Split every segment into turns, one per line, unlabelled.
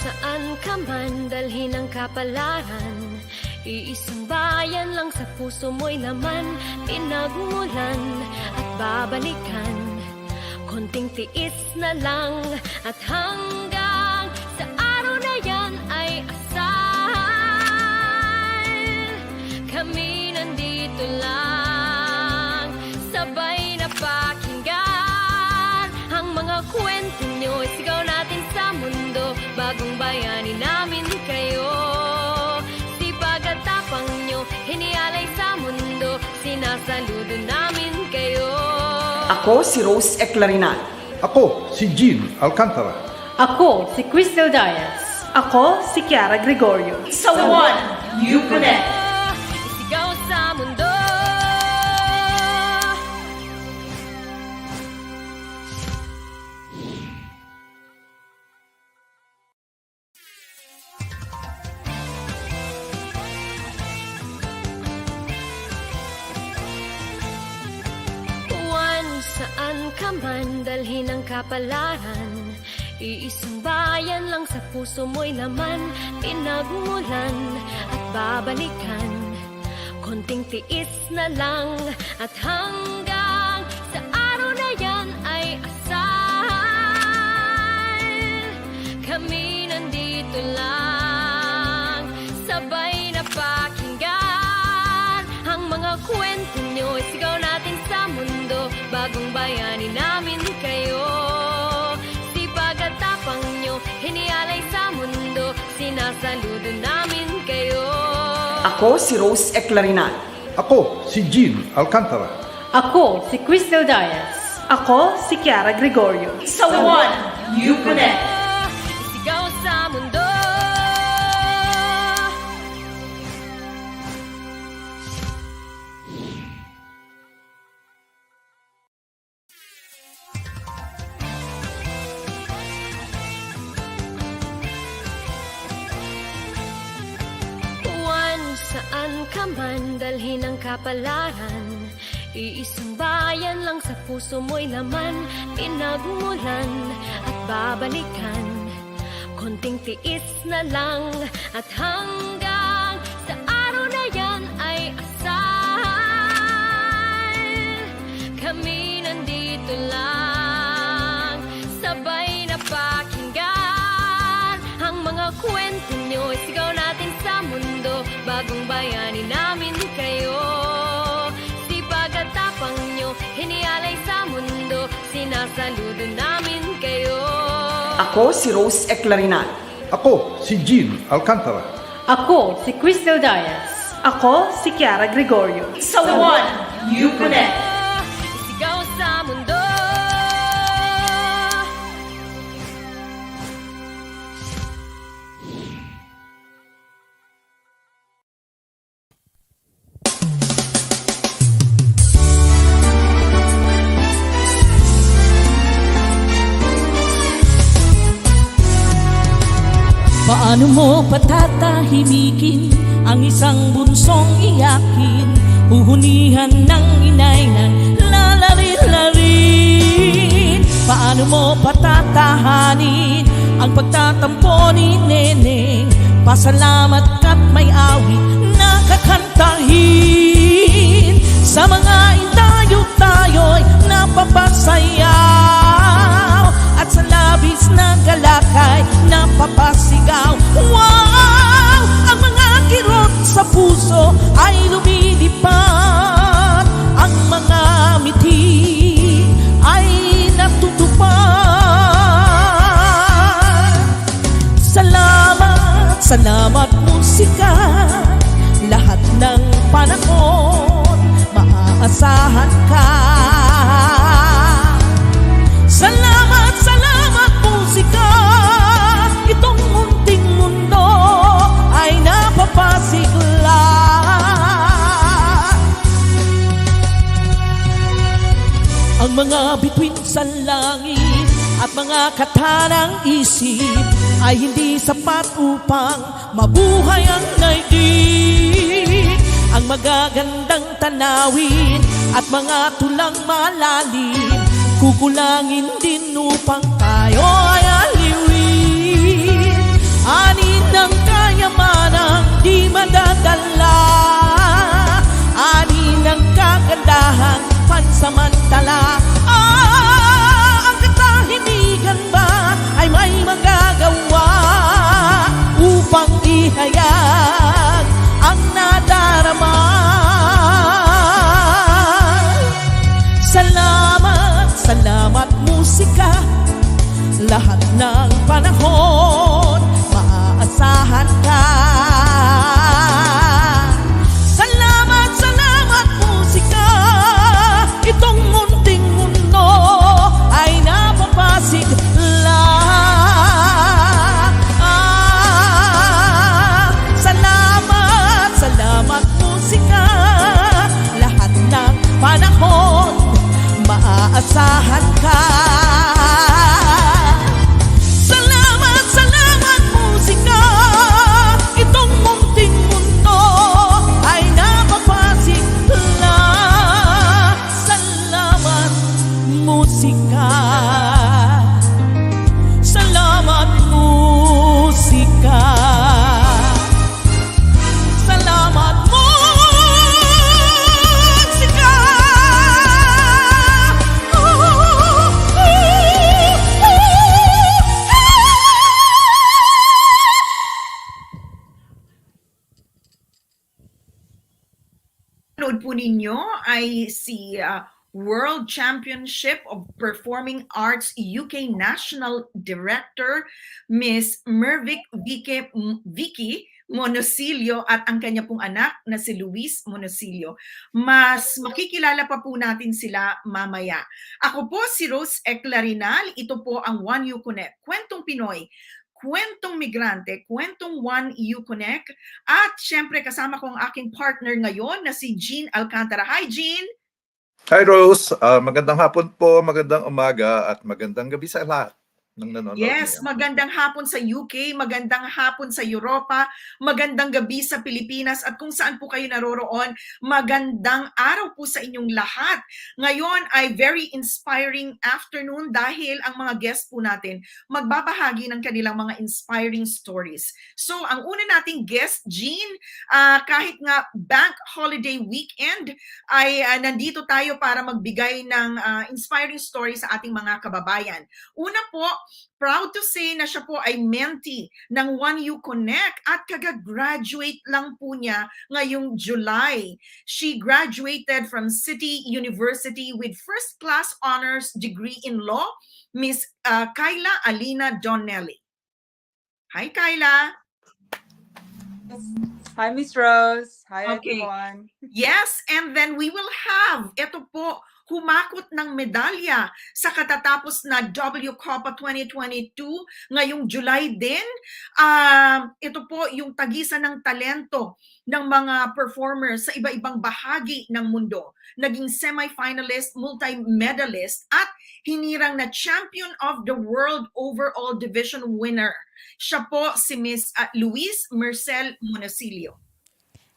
saan ka man dalhin ang kapalaran, iisang bayan lang sa puso mo'y laman. Pinagmulan at babalikan, konting tiis na lang, at hanggang sa araw na yan ay asal. Kami nandito lang, sabay na pakinggan ang mga kwento nyo. Isigaw natin sa mundo, bagong bayani namin kayo. Sipag at tapang nyo, hinialay sa mundo, sinasaludo namin kayo.
Ako si Rose Eclarinal.
Ako si Gene Alcantara.
Ako si Crystal Dias.
Ako si Chiara Gregorio.
Sa Juan, Konek.
Isigaw sa mundo. Juan, saan ka man dalhin ang kapalaran, iisang bayan lang sa puso mo'y laman. Pinagmulan at babalikan, konting tiis na lang, at hanggang sa araw na yan ay asal. Kami nandito lang, sabay na pakinggan ang mga kwento nyo. Isigaw natin sa mundo, bagong bayani namin kayo. Sipag at tapang nyo, hinialay sa mundo, sinasaludo namin kayo.
Ako si Rose Eclarinal.
Ako si Gene Alcantara.
Ako si Crystal Dias.
Ako si Chiara Gregorio.
Sa Juan, Konek.
Isigaw sa mundo. Juan, saan ka man dalhin ang kapalaran, iisang bayan lang sa puso mo'y laman. Pinagmulan at babalikan, konting tiis na lang, at hanggang sa araw na yan ay asal. Kami nandito lang, sabay na pakinggan ang mga kwento nyo. Isigaw natin sa mundo, bagong bayani namin kayo. Sipag at tapang nyo, hinialay sa mundo, sinasaludo namin kayo.
Ako si Rose Eclarinal.
Ako si Gene Alcantara.
Ako si Crystal Dias.
Ako si Chiara Gregorio.
Sa Juan, Konek.
Isigaw sa mundo.
Paano mo patatahimikin ang isang bunsong iyakin? Huhunihan ng inay ng lalarin-larin. Paano mo patatahanin ang pagtatampo ni Neneng? Pasalamat ka't may awit na kakantahin. Sa mga indayog tayo'y napapasayaw, at sa labis na galakay napapasigaw. Wow! Ang mga kirot sa puso ay lumilipad, ang mga miti ay natutupad. Salamat, salamat musika, lahat ng panahon maaasahan ka. Salamat, salamat musika, itong munting mundo ay napapasigla. Ang mga bituin sa langit at mga katanang isip ay hindi sapat upang mabuhay ang daigdig. Ang magagandang tanawin at mga tulang malalim kukulangin din upang tayo ay aliwin. Ani ng kayamanang di madadala, ani ng kagandahang pansamantala. Ang katahimikan ba ay may magagawa upang ihayag ang nadarama. Salamat, salamat musika, lahat ng panahon maaasahan ka. Salamat, salamat musika, itong munting mundo ay napapasigla. Salamat, salamat musika, lahat ng panahon maaasahan ka. Salamat, salamat musika, itong munting mundo ay napapasigla. Salamat musika, salamat musika, salamat musika.
Panood po ninyo ay si World Championship of Performing Arts UK National Director Miss Mervic Vicky Monocillo at ang kanya pong anak na si Louise Monocillo. Mas makikilala pa po natin sila mamaya. Ako po si Rose Eclarinal. Ito po ang One Konek, kwentong Pinoy, kwentong migrante, kwentong One Konek. At syempre kasama ko ang aking partner ngayon na si Gene Alcantara. Hi Gene!
Hi Rose, magandang hapon po, magandang umaga at magandang gabi sa lahat ng nanonood.
Yes,
ngayon.
magandang hapon sa UK, magandang hapon sa Europa, magandang gabi sa Pilipinas at kung saan po kayo naroroon, magandang araw po sa inyong lahat. Ngayon ay very inspiring afternoon dahil ang mga guest po natin magbabahagi ng kanilang mga inspiring stories. So, ang una nating guest, Gene, kahit nga bank holiday weekend, ay nandito tayo para magbigay ng inspiring stories sa ating mga kababayan. Una po, proud to say na siya po ay mentee ng One Konek at kaga-graduate lang po niya ngayong July. She graduated from City University with first-class honors degree in law, Miss Kyla Allyna Donnelly. Hi, Kyla.
Hi, Miss Rose. Hi,
Okay.
everyone.
Yes, and then we will have, ito po, humakot ng medalya sa katatapos na WCOPA 2022 ngayong July din. Ito po yung tagisan ng talento ng mga performers sa iba-ibang bahagi ng mundo. Naging semifinalist, multi-medalist at hinirang na champion of the world overall division winner. Siya po si Miss Louise Merssell Monocillo.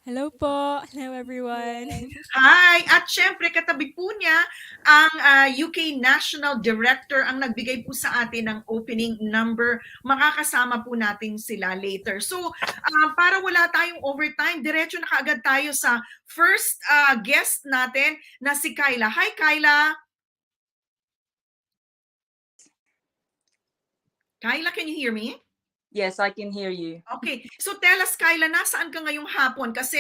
Hello po. Hello everyone.
Hi! At syempre, katabi po niya ang UK National Director ang nagbigay po sa atin ng opening number. Makakasama po natin sila later. So, para wala tayong overtime, diretso na kaagad tayo sa first guest natin na si Kyla. Hi, Kyla! Kyla, can you hear me?
Yes, I can hear you.
Okay. So tell us, Kyla, nasaan ka ngayong hapon? Kasi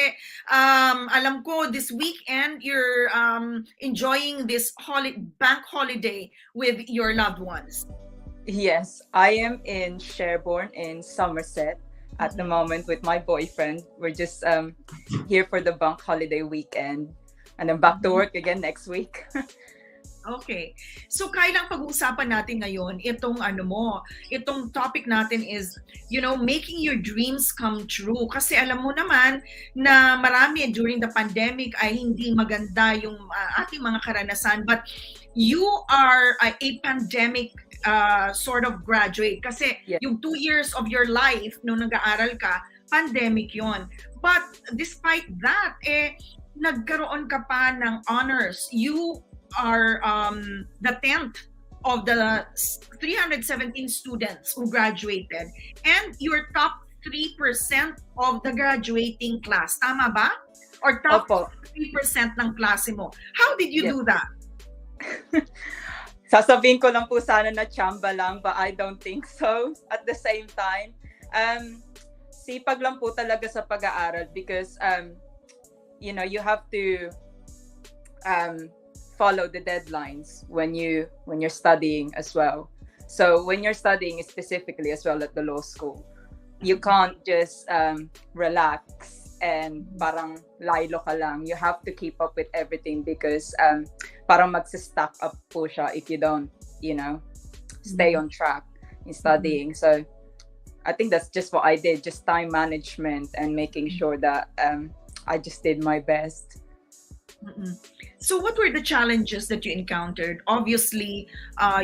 alam ko this weekend you're enjoying this bank holiday with your loved ones.
Yes, I am in Sherborne in Somerset at the moment with my boyfriend. We're just here for the bank holiday weekend and then back to work again next week.
Okay. So kailang pag-uusapan natin ngayon itong itong topic natin is, making your dreams come true. Kasi alam mo naman na marami during the pandemic ay hindi maganda yung ating mga karanasan, but you are a pandemic sort of graduate kasi yung 2 years of your life nung nag-aaral ka, pandemic yon. But despite that, nagkaroon ka pa ng honors. You are the 10th of the 317 students who graduated, and you're top 3% of the graduating class. Tama ba? Or top
Opo.
3% ng klase mo. How did you do that?
Sasabihin ko lang po sana na chamba lang, but I don't think so. At the same time, sipag lang po talaga sa pag-aaral because, you know, you have to follow the deadlines when you're studying as well. So when you're studying specifically as well at the law school, you can't just relax and parang laylo ka lang. You have to keep up with everything because parang magsa-stack up po siya if you don't, you know, stay on track in studying. So I think that's just what I did, just time management and making sure that I just did my best.
So what were the challenges that you encountered? Obviously,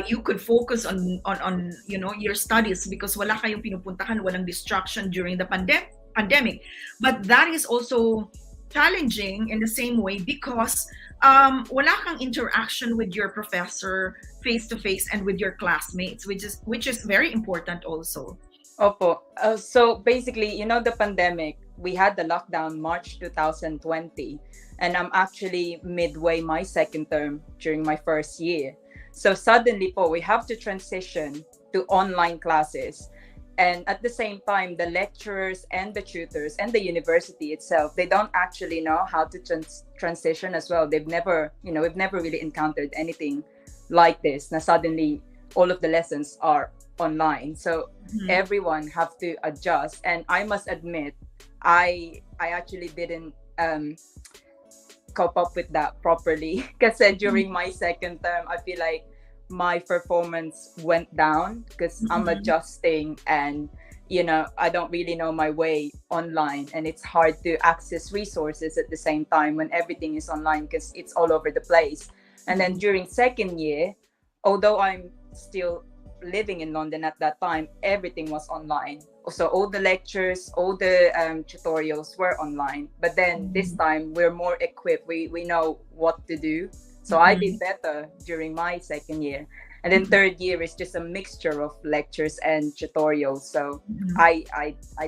you could focus on you know, your studies because wala kayong pinupuntahan, walang distraction during the pandemic. But that is also challenging in the same way because wala kang interaction with your professor face to face and with your classmates, which is very important also.
Opo. So basically, you know, the pandemic, we had the lockdown March 2020, and I'm actually midway my second term during my first year. So suddenly po, we have to transition to online classes. And at the same time, the lecturers and the tutors and the university itself, they don't actually know how to transition as well. We've never really encountered anything like this. Now suddenly, all of the lessons are online. So everyone have to adjust. And I must admit, I actually didn't cope up with that properly. Because during my second term, I feel like my performance went down because I'm adjusting and, you know, I don't really know my way online, and it's hard to access resources at the same time when everything is online because it's all over the place. And then during second year, although I'm still living in London at that time, everything was online. So all the lectures, all the tutorials were online. But then this time we're more equipped. We know what to do. So I did better during my second year. And then third year is just a mixture of lectures and tutorials. So I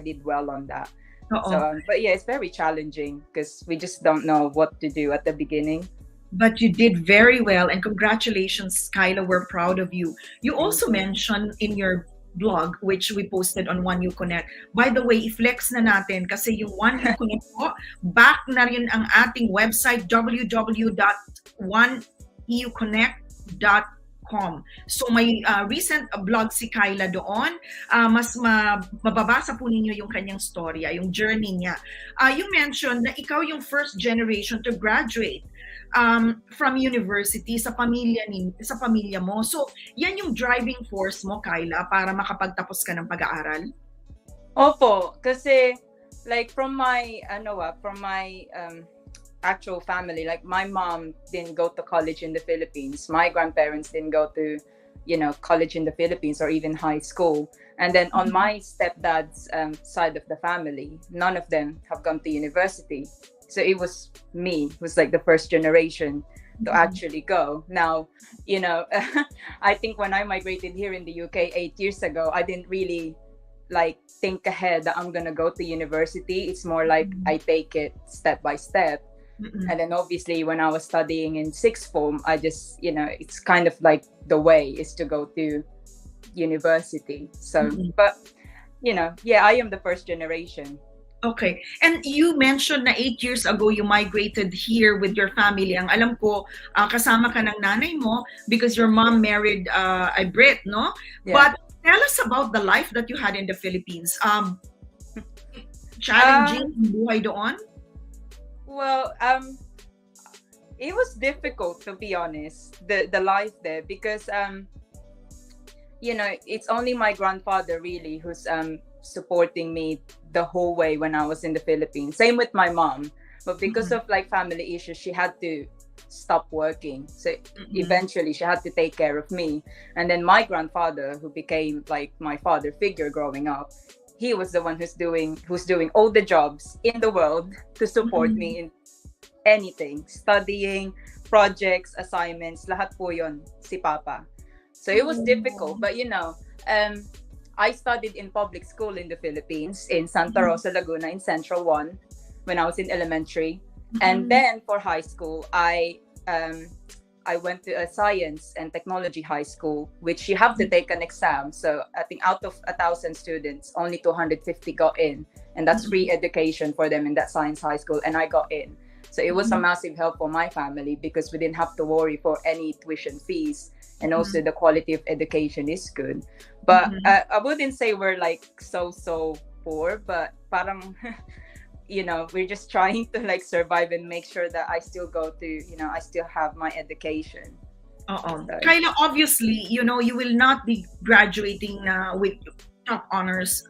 did well on that. So, but yeah, it's very challenging because we just don't know what to do at the beginning.
But you did very well, and congratulations, Kyla. We're proud of you. You also mentioned in your blog, which we posted on One You Connect. By the way, i-flex na natin kasi yung One You Connect po, back na rin ang ating website, www.oneyouconnect.com. So may recent blog si Kyla doon. Mas mababasa po ninyo yung kanyang storya, yung journey niya. You mentioned na ikaw yung first generation to graduate from university sa pamilya mo. So, yan yung driving force mo, Kyla, para makapagtapos ka ng pag-aaral?
Opo, kasi like from my actual family, like my mom didn't go to college in the Philippines. My grandparents didn't go to, you know, college in the Philippines or even high school. And then on my stepdad's side of the family, none of them have gone to university. So it was me, who's like the first generation to actually go. Now, you know, I think when I migrated here in the UK 8 years ago, I didn't really like think ahead that I'm gonna go to university. It's more like I take it step by step. And then obviously when I was studying in sixth form, I just, you know, it's kind of like the way is to go to university. So, but, you know, yeah, I am the first generation.
Okay. And you mentioned na 8 years ago you migrated here with your family. Ang alam ko, kasama ka ng nanay mo because your mom married a Brit, no?
Yeah.
But tell us about the life that you had in the Philippines. Challenging buhay doon?
Well, it was difficult, to be honest, the life there because, you know, it's only my grandfather really who's supporting me the whole way when I was in the Philippines. Same with my mom, but because of like family issues, she had to stop working. So eventually she had to take care of me. And then my grandfather, who became like my father figure growing up, he was the one who's doing all the jobs in the world to support me in anything, studying, projects, assignments, lahat po yun si Papa. So it was difficult, but I studied in public school in the Philippines, in Santa Rosa, Laguna, in Central 1, when I was in elementary. And then for high school, I went to a science and technology high school, which you have to take an exam. So I think out of 1,000 students, only 250 got in. And that's free education for them in that science high school. And I got in. So it was a massive help for my family because we didn't have to worry for any tuition fees. And also the quality of education is good. But I wouldn't say we're like so poor, but parang, we're just trying to like survive and make sure that I still go to, I still have my education.
Kyla, obviously, you will not be graduating with top honors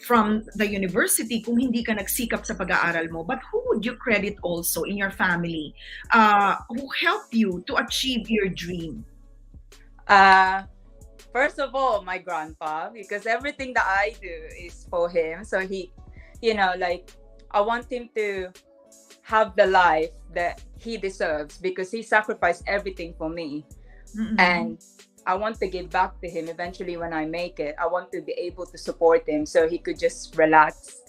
from the university kung hindi ka nagsikap sa pag-aaral mo. But who would you credit also in your family who helped you to achieve your dream?
First of all, my grandpa, because everything that I do is for him. So he, I want him to have the life that he deserves because he sacrificed everything for me. And I want to give back to him eventually when I make it. I want to be able to support him so he could just relax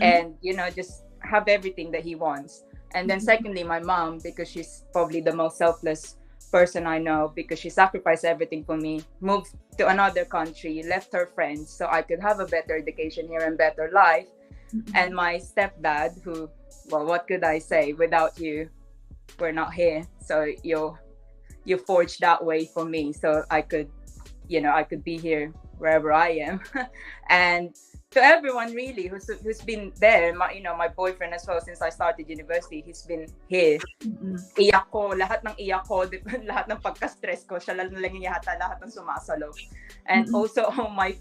and, just have everything that he wants. And then secondly, my mom, because she's probably the most selfless person I know, because she sacrificed everything for me, moved to another country, left her friends so I could have a better education here and better life. And my stepdad, who, well, what could I say? Without you, we're not here. So you forged that way for me so I could, I could be here wherever I am. And to everyone really who's been there, my boyfriend as well, since I started university, he's been here. Iyak ko, lahat ng iyak ko, lahat ng pagka-stress ko, siya lang yata lahat ng sumasalo. And also my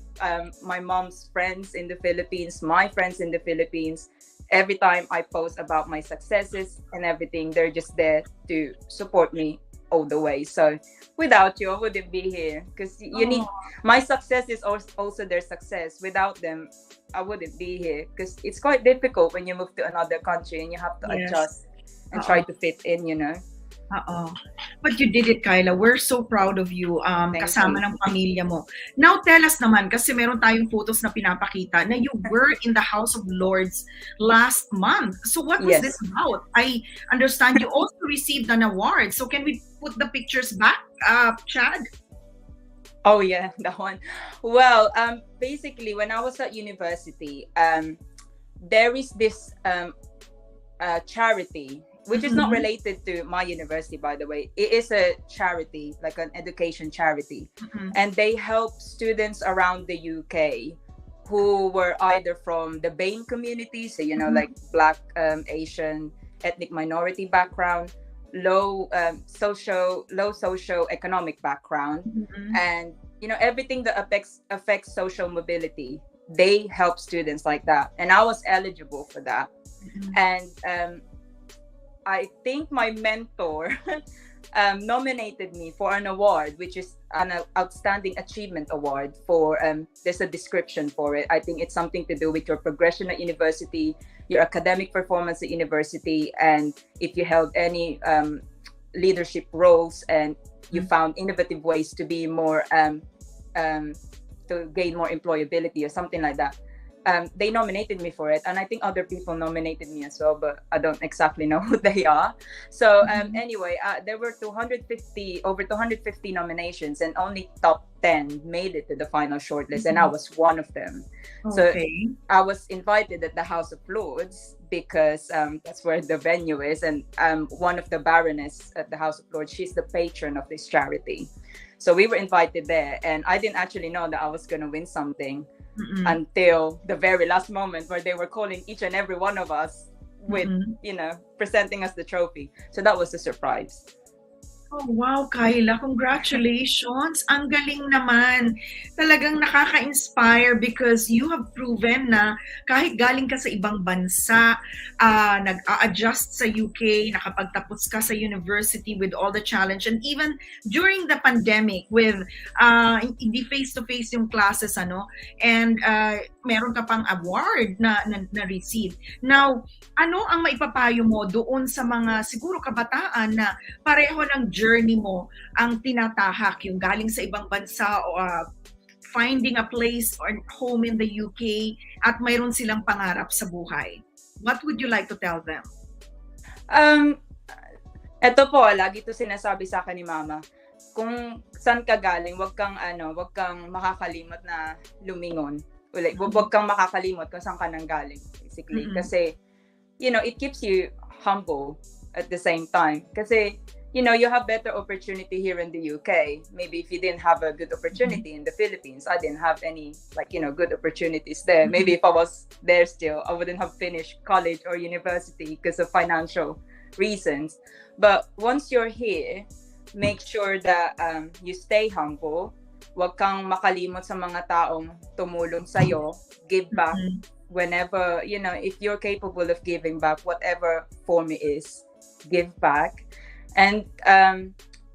mom's friends in the Philippines, my friends in the Philippines, every time I post about my successes and everything, they're just there to support me all the way. So without you, I wouldn't be here because you need my success is also their success. Without them, I wouldn't be here because it's quite difficult when you move to another country and you have to adjust and try to fit in,
But you did it, Kyla. We're so proud of you, kasama ng pamilya mo. Now, tell us naman, kasi meron tayong photos na pinapakita na you were in the House of Lords last month. So what was this about? I understand you also received an award. So can we put the pictures back, Chad?
Oh yeah, that one. Well, basically, when I was at university, there is this charity, which is not related to my university, by the way. It is a charity, like an education charity. And they help students around the UK who were either from the BAME community, so, like Black, Asian, ethnic minority background, low socio-economic background, and, everything that affects social mobility. They help students like that. And I was eligible for that. And I think my mentor nominated me for an award, which is an Outstanding Achievement Award for, there's a description for it. I think it's something to do with your progression at university, your academic performance at university, and if you held any leadership roles and you found innovative ways to be more, to gain more employability or something like that. They nominated me for it, and I think other people nominated me as well, but I don't exactly know who they are. So anyway, there were over 250 nominations, and only top 10 made it to the final shortlist, and I was one of them. So I was invited at the House of Lords because that's where the venue is, and one of the baroness at the House of Lords, she's the patron of this charity. So we were invited there, and I didn't actually know that I was going to win something until the very last moment where they were calling each and every one of us with, presenting us the trophy. So that was a surprise.
Oh, wow, Kyla. Congratulations. Ang galing naman. Talagang nakaka-inspire because you have proven na kahit galing ka sa ibang bansa, nag-a-adjust sa UK, nakapagtapos ka sa university with all the challenge, and even during the pandemic with hindi face-to-face yung classes, and meron ka pang award na receive. Now, ano ang maipapayo mo doon sa mga siguro kabataan na pareho ng journey mo ang tinatahak, yung galing sa ibang bansa o finding a place or home in the UK at mayroon silang pangarap sa buhay? What would you like to tell them?
Ito po, lagi to sinasabi sa akin ni Mama. Kung saan ka galing, wag kang makakalimot na lumingon. Wag kang makakalimot kung saan ka nang galing, basically. Kasi, it keeps you humble at the same time. Kasi, you have better opportunity here in the UK. Maybe if you didn't have a good opportunity in the Philippines, I didn't have any, good opportunities there. Maybe if I was there still, I wouldn't have finished college or university because of financial reasons. But once you're here, make sure that you stay humble. Huwag kang makalimot sa mga taong tumulong sa'yo. Give back whenever, if you're capable of giving back, whatever form it is, give back. And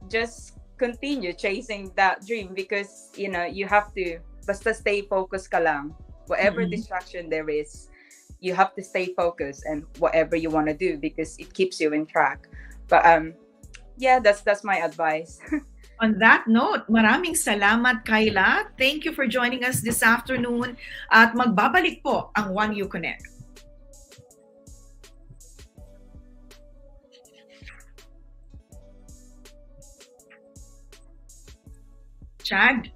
just continue chasing that dream because, you have to, basta stay focused ka lang. Whatever distraction there is, you have to stay focused and whatever you want to do because it keeps you in track. But that's my advice.
On that note, maraming salamat, Kyla. Thank you for joining us this afternoon. At magbabalik po ang One You Connect. Chad?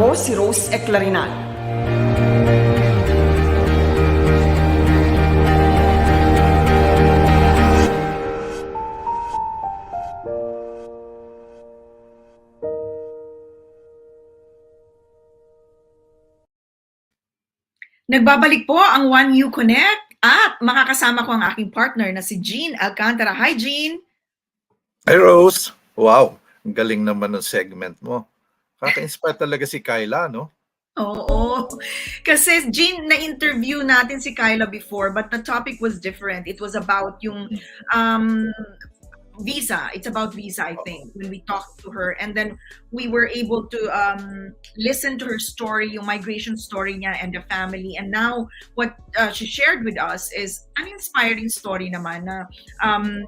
Ako si Rose Eclarinal.
Nagbabalik po ang One You Connect at makakasama ko ang aking partner na si Gene Alcantara. Hi, Gene!
Hi, Rose! Wow, ang galing naman ng segment mo. Kaka-inspire talaga si Kyla, no?
Oo. Kasi, Gene, na-interview natin si Kyla before, but the topic was different. It was about yung visa. It's about visa, I think, when we talked to her. And then we were able to listen to her story, yung migration story niya and the family. And now, what she shared with us is an inspiring story naman na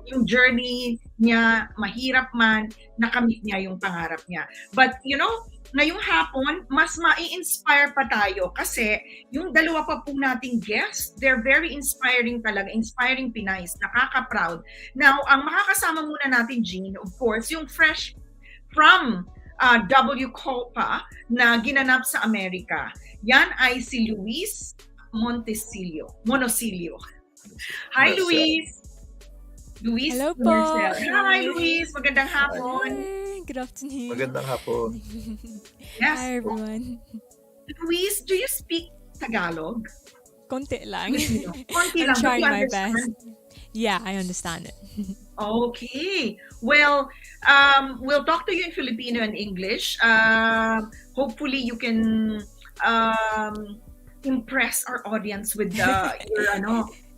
yung journey niya, mahirap man, nakamit niya yung pangarap niya. But, ngayong hapon, mas mai-inspire pa tayo kasi yung dalawa pa po nating guests, they're very inspiring talaga, inspiring Pinays, nakaka-proud. Now, ang makakasama muna natin, Gene, of course, yung fresh from WCOPA na ginanap sa Amerika. Yan ay si Louise Monocillo. Hi, Louise! Louise
Hello po.
Merssell. Hi, Louise! Magandang hapon!
Hi, good afternoon.
Magandang hapon.
Yes.
Hi, everyone.
Louise, do you speak Tagalog?
Konti lang.
Konti
I'm
lang.
trying
but
my
you
best.
understand?
Yeah, I understand it.
Okay. Well, we'll talk to you in Filipino and English. Hopefully, you can impress our audience with your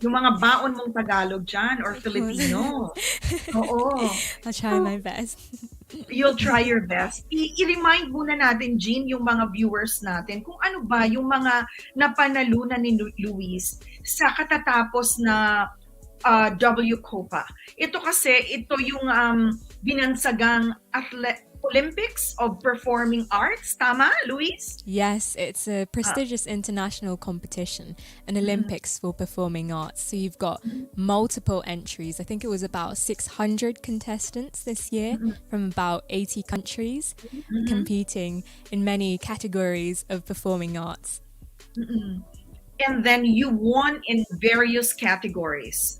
yung mga baon mong Tagalog dyan or Filipino. Oo.
I'll try my best.
You'll try your best. I-remind muna natin, Gene, yung mga viewers natin kung ano ba yung mga napanalunan ni Louise sa katatapos na WCOPA. Ito kasi, ito yung binansagang Olympics of Performing Arts. Tama, Louise?
Yes, it's a prestigious international competition, an Olympics for performing arts. So you've got multiple entries. I think it was about 600 contestants this year from about 80 countries competing in many categories of performing arts.
And then you won in various categories.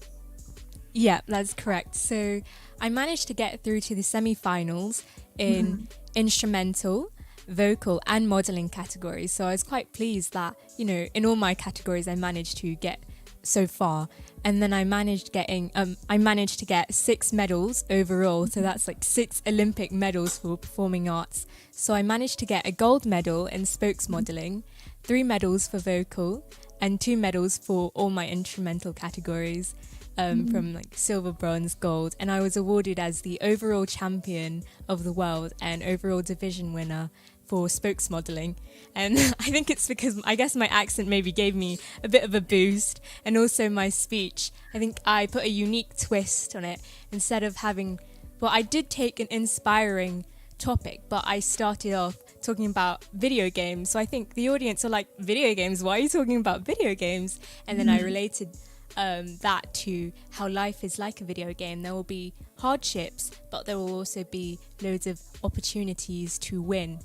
Yeah, that's correct. So I managed to get through to the semi-finals in instrumental, vocal and modeling categories. So I was quite pleased that, you know, in all my categories I managed to get so far. And then I managed to get 6 medals overall. So that's like 6 Olympic medals for performing arts. So I managed to get a gold medal in spokes modeling, 3 medals for vocal and 2 medals for all my instrumental categories. From like silver, bronze, gold, and I was awarded as the overall champion of the world and overall division winner for spokes modeling. And I think it's because I guess my accent maybe gave me a bit of a boost, and also my speech. I think I put a unique twist on it instead of having. Well, I did take an inspiring topic, but I started off talking about video games. So I think the audience are like, video games? Why are you talking about video games? And then I related that to how life is like a video game. There will be hardships, but there will also be loads of opportunities to win.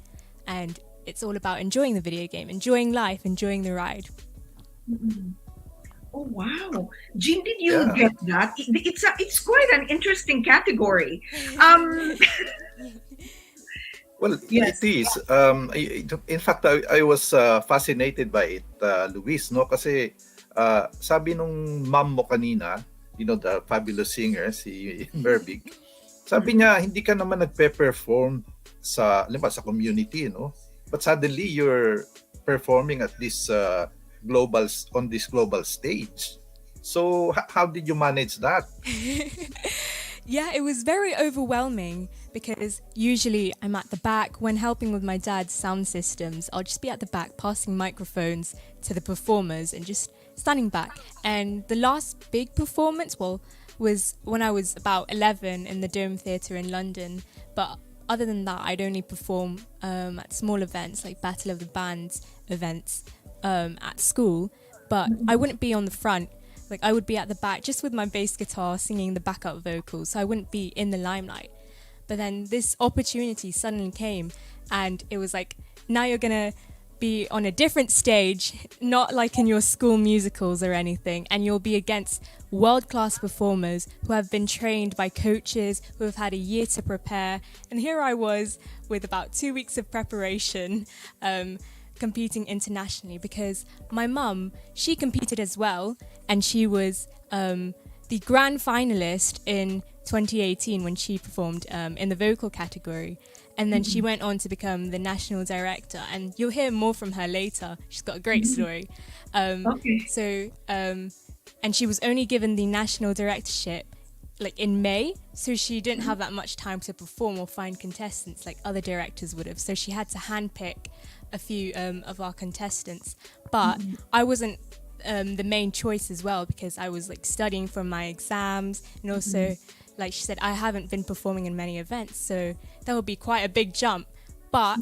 And it's all about enjoying the video game, enjoying life, enjoying the ride.
Oh, wow. Jean, did you get that? It's quite an interesting category.
Well,
Yes.
it is. In fact, I was fascinated by it, Luis, no? Kasi sabi nung mom mo kanina, you know, the fabulous singer, si Mervic, sabi niya, hindi ka naman nagpe-perform sa community, no? But suddenly, you're performing at this on this global stage. So, how did you manage that?
Yeah, it was very overwhelming because usually I'm at the back when helping with my dad's sound systems. I'll just be at the back passing microphones to the performers and just standing back. And the last big performance, was when I was about 11 in the Dome Theatre in London. But other than that, I'd only perform at small events like Battle of the Bands events at school. But I wouldn't be on the front. Like, I would be at the back just with my bass guitar singing the backup vocals, so I wouldn't be in the limelight. But then this opportunity suddenly came, and it was like, now you're gonna be on a different stage, not like in your school musicals or anything, and you'll be against world-class performers who have been trained by coaches who have had a year to prepare. And here I was with about 2 weeks of preparation, competing internationally, because my mum, she competed as well, and she was the grand finalist in 2018 when she performed in the vocal category, and then she went on to become the national director, and you'll hear more from her later. She's got a great story. And she was only given the national directorship like in May, so she didn't have that much time to perform or find contestants like other directors would have, so she had to handpick a few of our contestants. But I wasn't the main choice as well, because I was like studying for my exams, and also like she said, I haven't been performing in many events, so that would be quite a big jump. But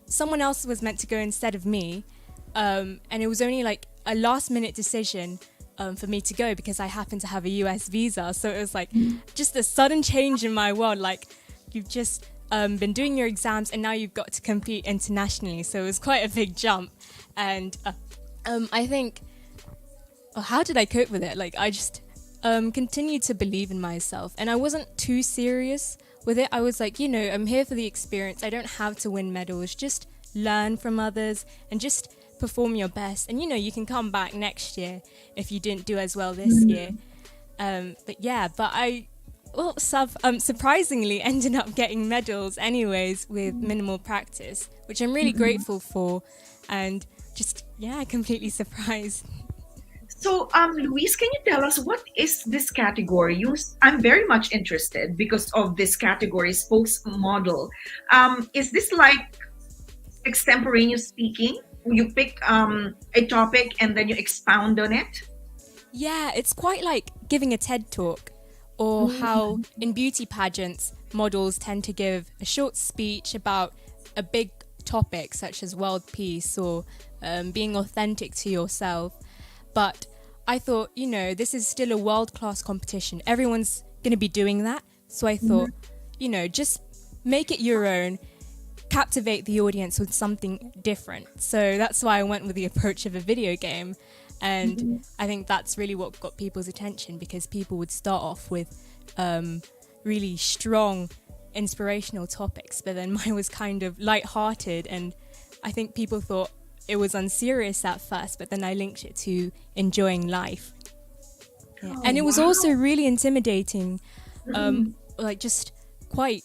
someone else was meant to go instead of me, and it was only like a last minute decision for me to go, because I happened to have a US visa. So it was like just a sudden change in my world, like you've just been doing your exams and now you've got to compete internationally. So it was quite a big jump. And I think, how did I cope with it? Like, I just continued to believe in myself, and I wasn't too serious with it. I was like, you know, I'm here for the experience. I don't have to win medals. Just learn from others and just perform your best. And, you know, you can come back next year if you didn't do as well this year. But I surprisingly ended up getting medals anyways with minimal practice, which I'm really grateful for, and just, completely surprised.
So, Louise, can you tell us what is this category? I'm very much interested because of this category, spokesmodel. Is this like extemporaneous speaking? You pick a topic and then you expound on it?
Yeah, it's quite like giving a TED talk, or how in beauty pageants, models tend to give a short speech about a big topic such as world peace or being authentic to yourself. But I thought, this is still a world-class competition. Everyone's going to be doing that. So I thought, just make it your own, captivate the audience with something different. So that's why I went with the approach of a video game. And I think that's really what got people's attention, because people would start off with really strong, inspirational topics, but then mine was kind of light-hearted, and I think people thought it was unserious at first, but then I linked it to enjoying life. Yeah. And it was also really intimidating, just quite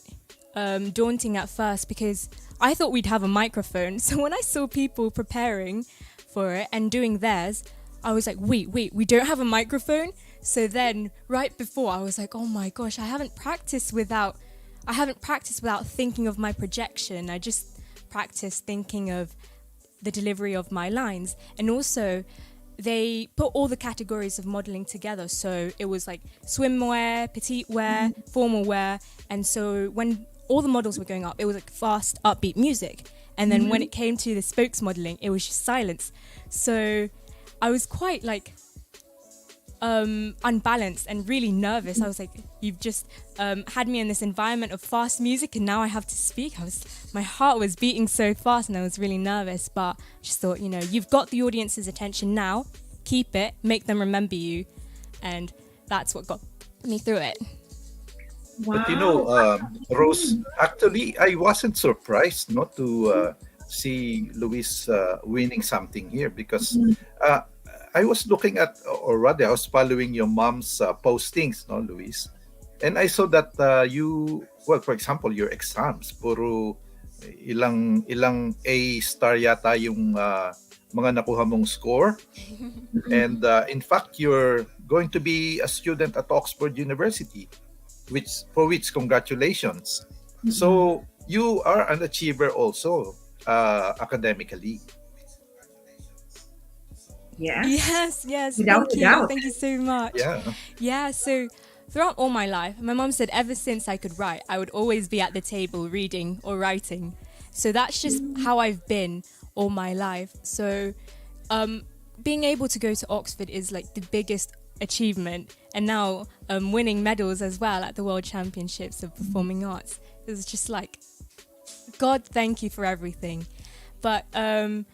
daunting at first, because I thought we'd have a microphone. So when I saw people preparing for it and doing theirs, I was like, wait, we don't have a microphone? So then right before, I was like, oh my gosh, I haven't practiced without thinking of my projection. I just practiced thinking of the delivery of my lines. And also, they put all the categories of modeling together. So it was like swimwear, petite wear, formal wear. And so when all the models were going up, it was like fast, upbeat music. And then when it came to the spokes modeling, it was just silence. So I was quite unbalanced and really nervous. I was like, you've just had me in this environment of fast music, and now I have to speak. My heart was beating so fast, and I was really nervous. But I just thought, you've got the audience's attention now. Keep it, make them remember you, and that's what got me through it.
Wow. But Rose, actually, I wasn't surprised not to see Louise winning something here, because I was looking at, or rather, I was following your mom's postings, no, Louise? And I saw that for example, your exams, puro ilang A star yata yung mga nakuha mong score. And in fact, you're going to be a student at Oxford University, for which congratulations. So you are an achiever also academically.
Yes.
Without doubt.
Thank you so much. Yeah, so throughout all my life, my mom said ever since I could write, I would always be at the table reading or writing. So that's just how I've been all my life. So being able to go to Oxford is like the biggest achievement. And now winning medals as well at the World Championships of Performing Arts. It was just like, God, thank you for everything. But so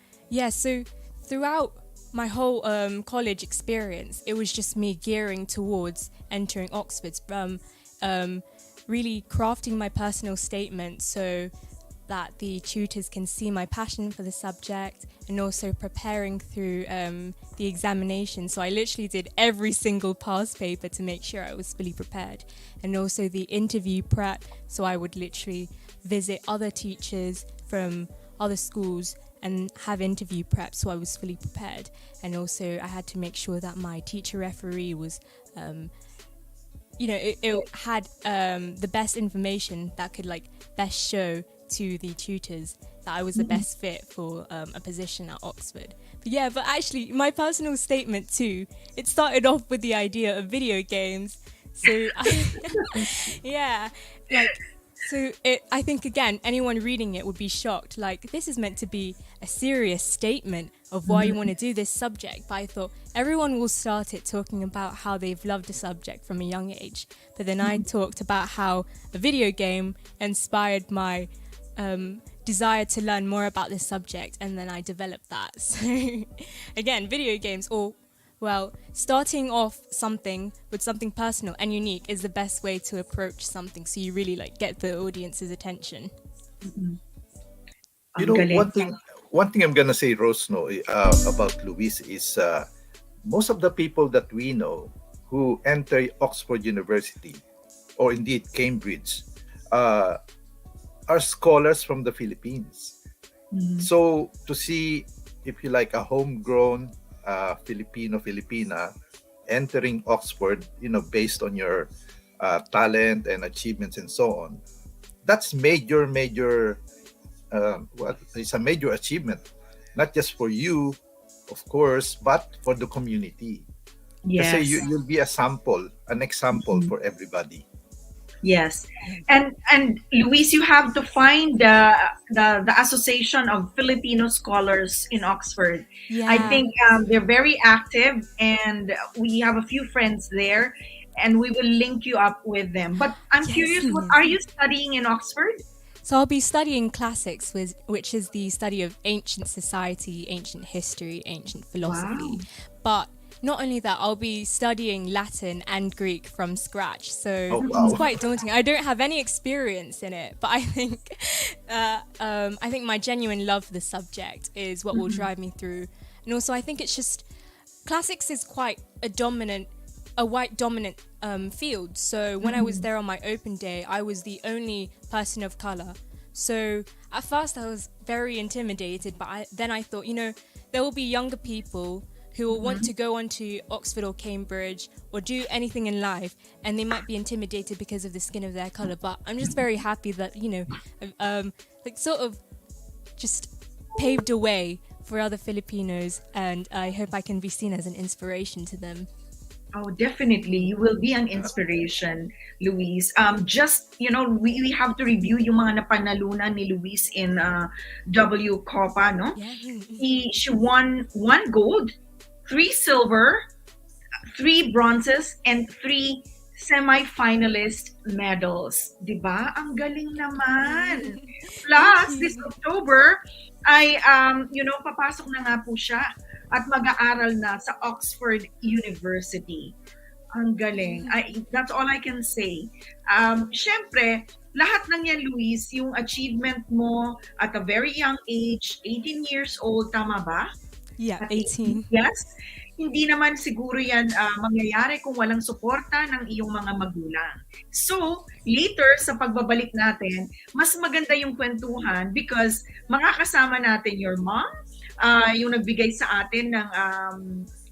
throughout my whole college experience, it was just me gearing towards entering Oxford, really crafting my personal statement so that the tutors can see my passion for the subject, and also preparing through the examination. So I literally did every single past paper to make sure I was fully prepared, and also the interview prep. So I would literally visit other teachers from other schools and have interview prep, so I was fully prepared. And also I had to make sure that my teacher referee was it had the best information that could best show to the tutors that I was the best fit for a position at Oxford. But actually my personal statement too, it started off with the idea of video games. So I think, again, anyone reading it would be shocked. This is meant to be a serious statement of why you want to do this subject. But I thought everyone will start it talking about how they've loved a subject from a young age. But then I talked about how a video game inspired my desire to learn more about this subject. And then I developed that. So, again, video games, starting off something with something personal and unique is the best way to approach something, so you really get the audience's attention.
One thing I'm gonna say, Rose, about Louise is most of the people that we know who enter Oxford University, or indeed Cambridge, are scholars from the Philippines. So to see, if you like, a homegrown Filipina entering Oxford, based on your talent and achievements and so on, that's it's a major achievement, not just for you, of course, but for the community. Kasi
Yes.
you'll be an example for everybody.
Yes, and Luis, you have to find the Association of Filipino Scholars in Oxford.
Yeah.
I think they're very active, and we have a few friends there, and we will link you up with them. But I'm
Yes,
curious, what
yes.
are you studying in Oxford?
So I'll be studying classics, which is the study of ancient society, ancient history, ancient philosophy. But not only that, I'll be studying Latin and Greek from scratch. So
Oh, wow.
it's quite daunting. I don't have any experience in it, but I think my genuine love for the subject is what will drive me through. And also, I think it's just classics is quite a white dominant field. So when I was there on my open day, I was the only person of color. So at first I was very intimidated, but then I thought, there will be younger people who will want to go on to Oxford or Cambridge or do anything in life, and they might be intimidated because of the skin of their color. But I'm just very happy that, sort of just paved a way for other Filipinos, and I hope I can be seen as an inspiration to them.
Oh, definitely. You will be an inspiration, Louise. We have to review yung mga napanalunan ni Louise in WCOPA, no?
Yeah.
She won 1 gold, 3 silver, 3 bronzes, and 3 semi-finalist medals. Diba? Ang galing naman. Plus, this October, ay, papasok na nga po siya at mag-aaral na sa Oxford University. Ang galing. That's all I can say. Siyempre, lahat ng yan, Louise, yung achievement mo at a very young age, 18 years old, tama ba?
Yeah, 18.
Yes. Hindi naman siguro yan mangyayari kung walang suporta ng iyong mga magulang. So, later sa pagbabalik natin, mas maganda yung kwentuhan because makakasama natin your mom, yung nagbigay sa atin ng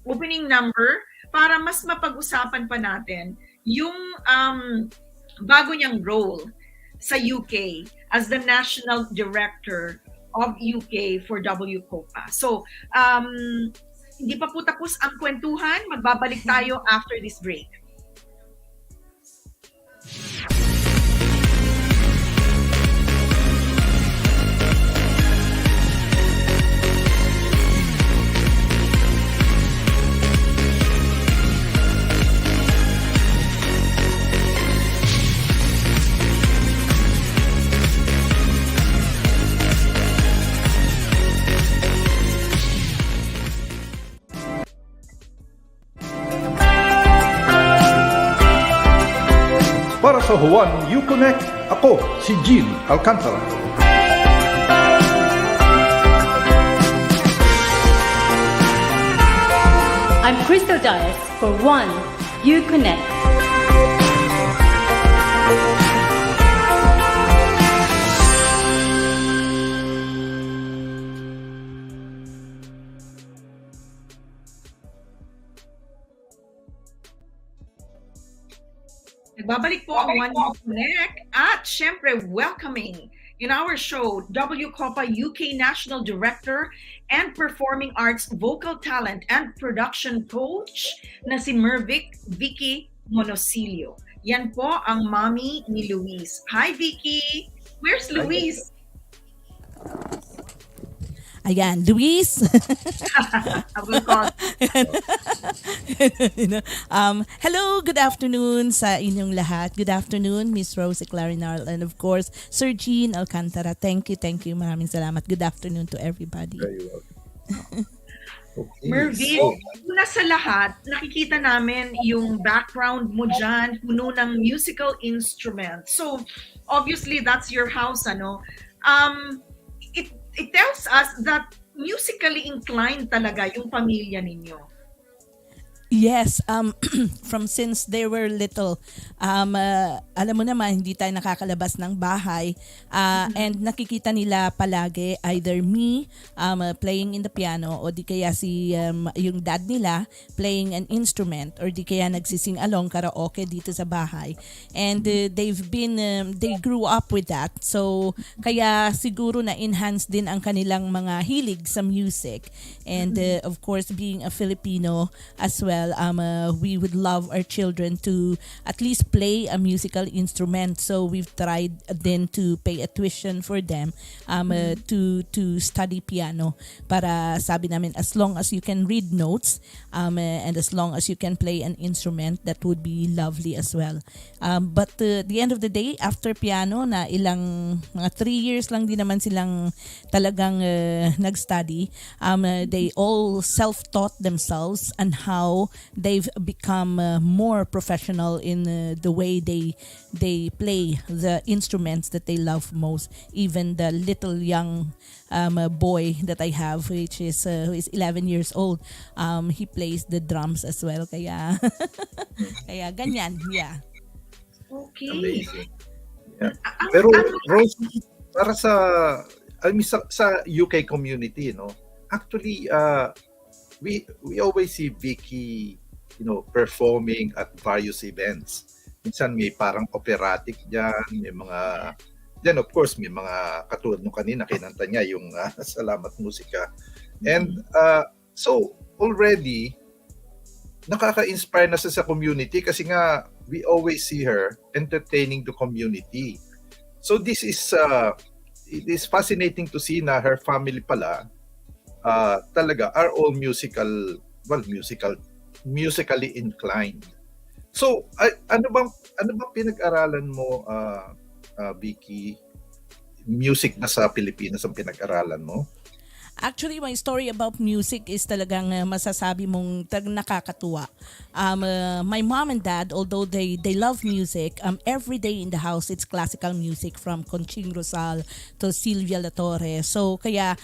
opening number para mas mapag-usapan pa natin yung bago niyang role sa UK as the National Director of UK for WCOPA. So, hindi pa po tapos ang kwentuhan. Magbabalik tayo after this break.
Para sa Juan, Konek, ako si Gene Alcantara.
I'm Crystal Dias for One, You Connect.
Nagbabalik po ang One You Connect at syempre welcoming in our show WCOPA UK National Director and Performing Arts Vocal Talent and Production Coach na si Mervic Vicky Monocillo. Yan po ang mommy ni Louise. Hi Vicky! Where's Louise?
Ayan, Louise.
I will call.
Hello, good afternoon sa inyong lahat. Good afternoon, Miss Rose Eclarinal, and of course, Sir Gene Alcantara. Thank you. Maraming salamat. Good afternoon to everybody.
Very well. Okay.
Mervic, una sa lahat, nakikita namin yung background mo dyan, puno ng musical instruments. So, obviously, that's your house, ano? It tells us that musically inclined talaga yung pamilya ninyo.
Yes, from since they were little, alam mo naman, hindi tayo nakakalabas ng bahay and nakikita nila palagi either me playing in the piano o di kaya yung dad nila playing an instrument or di kaya nagsising along karaoke dito sa bahay. And they grew up with that. So, kaya siguro na-enhance din ang kanilang mga hilig sa music. And of course, being a Filipino as well, well, we would love our children to at least play a musical instrument. So we've tried then to pay a tuition for them to study piano. Para sabi namin, as long as you can read notes and as long as you can play an instrument, that would be lovely as well. But at the end of the day, after piano, na ilang mga 3 years lang din naman silang talagang nag-study. They all self-taught themselves and how they've become more professional in the way they play the instruments that they love most. Even the little young boy that I have, which is who is 11 years old, he plays the drums as well. Kaya kaya ganyan, yeah.
Okay.
Amazing. Yeah. Pero Rose, para sa sa UK community, no, actually we always see Vicky, performing at various events. Minsan may parang operatic diyan, may mga then of course may mga katulad nung kanina kinanta niya yung Salamat Musika. And so already nakaka-inspire na sa community kasi nga we always see her entertaining the community. So this is it is fascinating to see na her family pala talaga are all musically inclined. So ano bang pinag-aralan mo, Vicky? Music ba sa Pilipinas ang pinag-aralan mo?
Actually, my story about music is talagang masasabi mong nakakatuwa. My mom and dad, although they love music, every day in the house it's classical music from Conching Rosal to Silvia La Torre. So kaya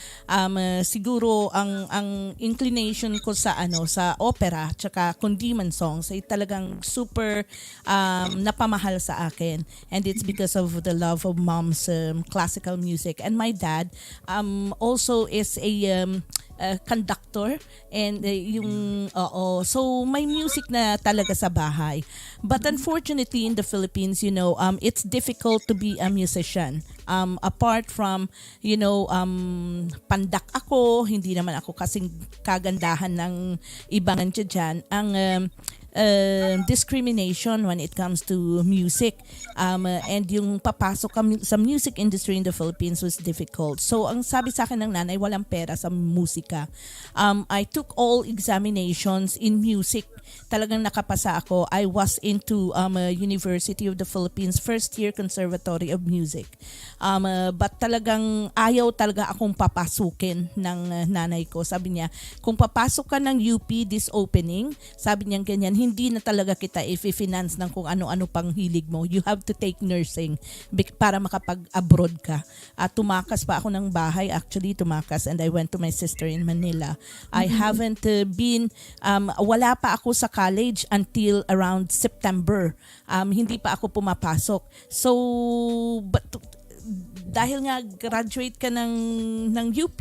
siguro ang inclination ko sa sa opera tsaka kundiman songs ay talagang super napamahal sa akin, and it's because of the love of mom's classical music. And my dad also is a conductor and so may music na talaga sa bahay. But unfortunately in the Philippines, it's difficult to be a musician. Apart from pandak ako, hindi naman ako kasing kagandahan ng ibang dyan. Ang discrimination when it comes to music and yung papasok sa music industry in the Philippines was difficult. So ang sabi sa akin ng nanay, walang pera sa musika. I took all examinations in music. Talagang nakapasa ako. I was into University of the Philippines first year Conservatory of Music. But talagang ayaw talaga akong papasukin ng nanay ko. Sabi niya, kung papasok ka ng UP this opening, sabi niya ganyan, hindi na talaga kita i-finance ng kung ano-ano pang hilig mo. You have to take nursing para makapag-abroad ka. Tumakas pa ako ng bahay, actually tumakas, and I went to my sister in Manila. I haven't been, wala pa ako sa college until around September. Hindi pa ako pumapasok. So, but dahil nga graduate ka ng UP,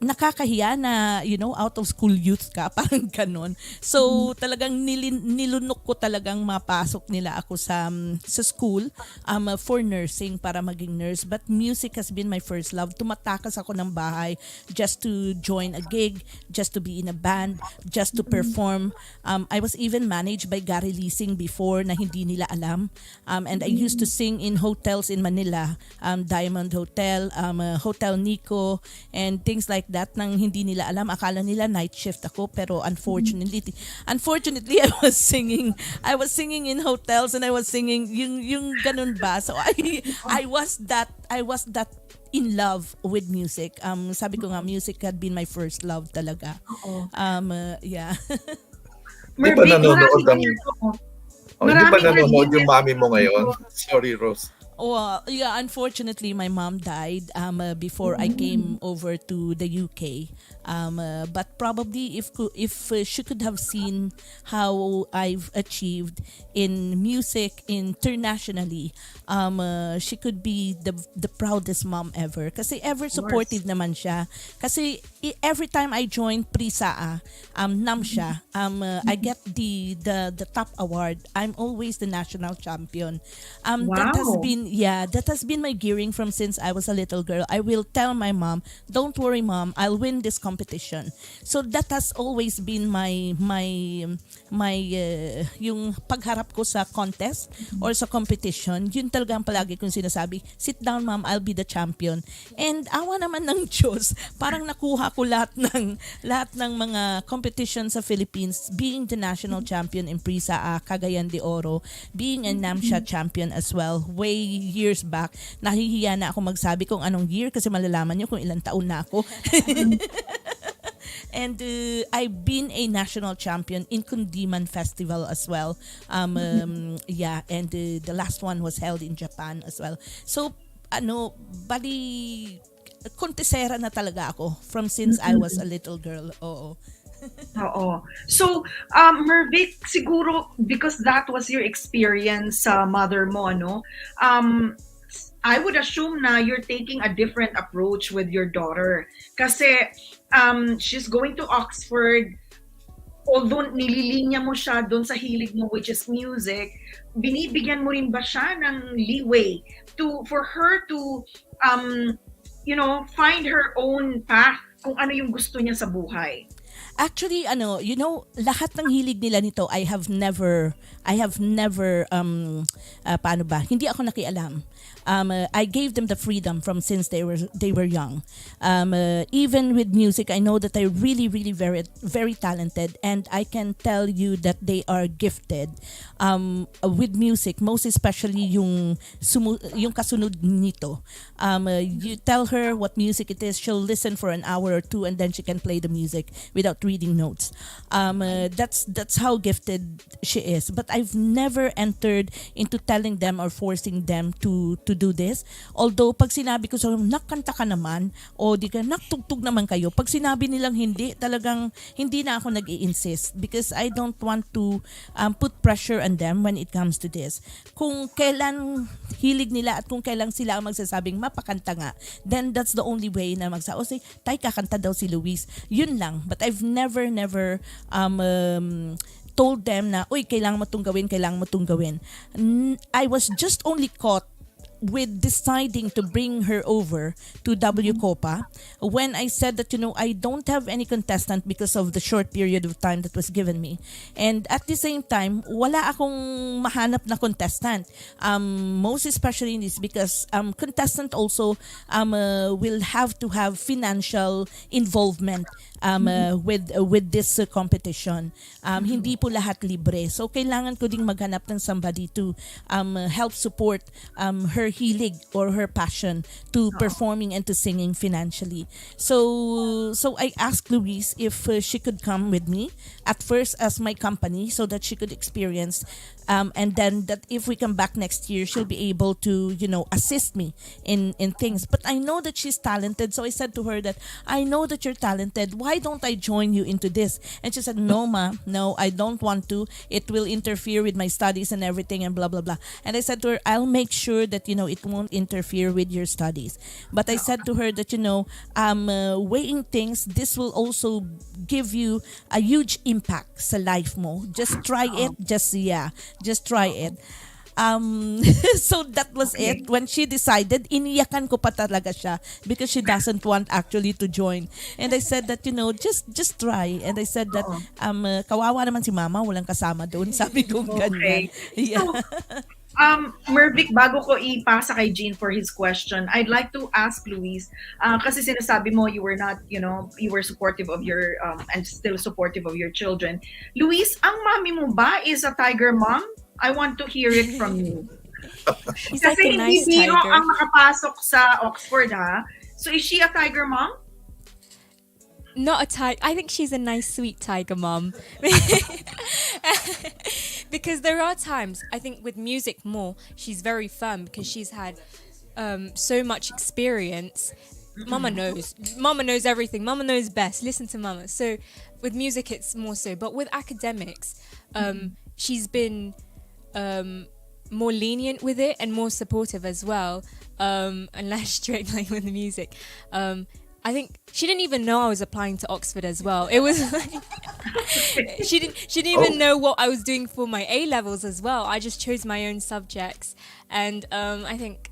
nakakahiya na, out of school youth ka, parang ganon. So, talagang nilunok ko talagang mapasok nila ako sa school for nursing, para maging nurse. But music has been my first love. Tumatakas ako ng bahay just to join a gig, just to be in a band, just to perform. I was even managed by Gary Leasing before na hindi nila alam. And I used to sing in hotels in Manila, Diamond Hotel, Hotel Nico, and things like that nang hindi nila alam. Akala nila night shift ako, pero unfortunately I was singing in hotels, and I was singing yung ganun ba. So I was that in love with music. Sabi ko nga, music had been my first love talaga. Yeah.
Di ba nanonood yung mami mo ngayon? Sorry, Rose.
Well, yeah, unfortunately, my mom died before I came over to the UK. But probably if she could have seen how I've achieved in music internationally, she could be the proudest mom ever. Kasi ever supportive naman siya. Kasi every time I join Prisaa, nam siya. I get the top award. I'm always the national champion. That has been yeah, that has been my gearing from since I was a little girl. I will tell my mom, "Don't worry, mom, I'll win this competition." So that has always been yung pagharap ko sa contest or sa competition. Yun talaga ang palagi kong sinasabi, "Sit down, mom, I'll be the champion." And awa naman ng Diyos, parang nakuha ko lahat ng mga competition sa Philippines, being the national champion in Prisa Cagayan de Oro, being a NAMSHA champion as well, way years back. Nahihiya na ako magsabi kung anong year kasi malalaman nyo kung ilang taon na ako. And I've been a national champion in Kundiman Festival as well. Yeah, and the last one was held in Japan as well. So, bali, kontesera na talaga ako from since I was a little girl. Oo.
Oo. So, Mervic, siguro because that was your experience sa mother mo, no? I would assume na you're taking a different approach with your daughter. Kasi she's going to Oxford. Although nililinya mo siya doon sa hilig mo, which is music, binibigyan mo rin ba siya ng leeway for her to find her own path kung ano yung gusto niya sa buhay?
Actually, lahat ng hilig nila nito, I have never, paano ba? Hindi ako nakialam. I gave them the freedom from since they were young. Even with music, I know that they're really, really very, very talented, and I can tell you that they are gifted with music, most especially yung kasunod nito. You tell her what music it is, she'll listen for an hour or two, and then she can play the music without reading notes. That's how gifted she is. But I've never entered into telling them or forcing them to do this. Although pag sinabi ko sa nakanta ka naman o di ka naktugtog naman kayo, pag sinabi nilang hindi, talagang hindi na ako nag-i-insist because I don't want to put pressure on them when it comes to this. Kung kailan hilig nila at kung kailan sila ang magsasabing mapakanta nga, then that's the only way na o say, tay kakanta daw si Louise. Yun lang. But I've never told them na, uy, kailangan mo itong gawin. I was just only caught with deciding to bring her over to WCOPA when I said that, I don't have any contestant because of the short period of time that was given me. And at the same time, wala akong mahanap na contestant. Most especially in this because contestant also will have to have financial involvement with this competition. Hindi po lahat libre. So kailangan ko ding maghanap ng somebody to help support her hilig or her passion to performing and to singing financially. So I asked Louise if she could come with me at first as my company so that she could experience and then that if we come back next year she'll be able to assist me in things. But I know that she's talented, so I said to her that I know that you're talented, why don't I join you into this? And she said, no ma, no, I don't want to, it will interfere with my studies and everything and blah blah blah. And I said to her, I'll make sure that it won't interfere with your studies. But I said to her that weighing things, this will also give you a huge impact sa life mo. Just try it, just try it. So that was it. When she decided, iniyakan ko pa talaga siya because she doesn't want actually to join. And I said that, just try. And I said that, kawawa naman si mama, walang kasama doon. Sabi ko ganyan. Yeah.
Mervic, bago ko ipasa kay Gene for his question, I'd like to ask Louise, kasi sinasabi mo you were not, you were supportive of your, and still supportive of your children. Louise, ang mami mo ba is a tiger mom? I want to hear it from you.
She's
Kasi
like a nice
hindi biro
tiger.
ang makapasok sa Oxford, ha? So is she a tiger mom?
Not a tiger. I think she's a nice, sweet tiger mom. Because there are times, I think with music more, she's very firm because she's had so much experience. Mama knows. Mama knows everything. Mama knows best. Listen to mama. So with music, it's more so. But with academics, she's been more lenient with it and more supportive as well, and less strict like with the music. I think she didn't even know I was applying to Oxford as well. It was like she didn't even know what I was doing for my A levels as well. I just chose my own subjects, and I think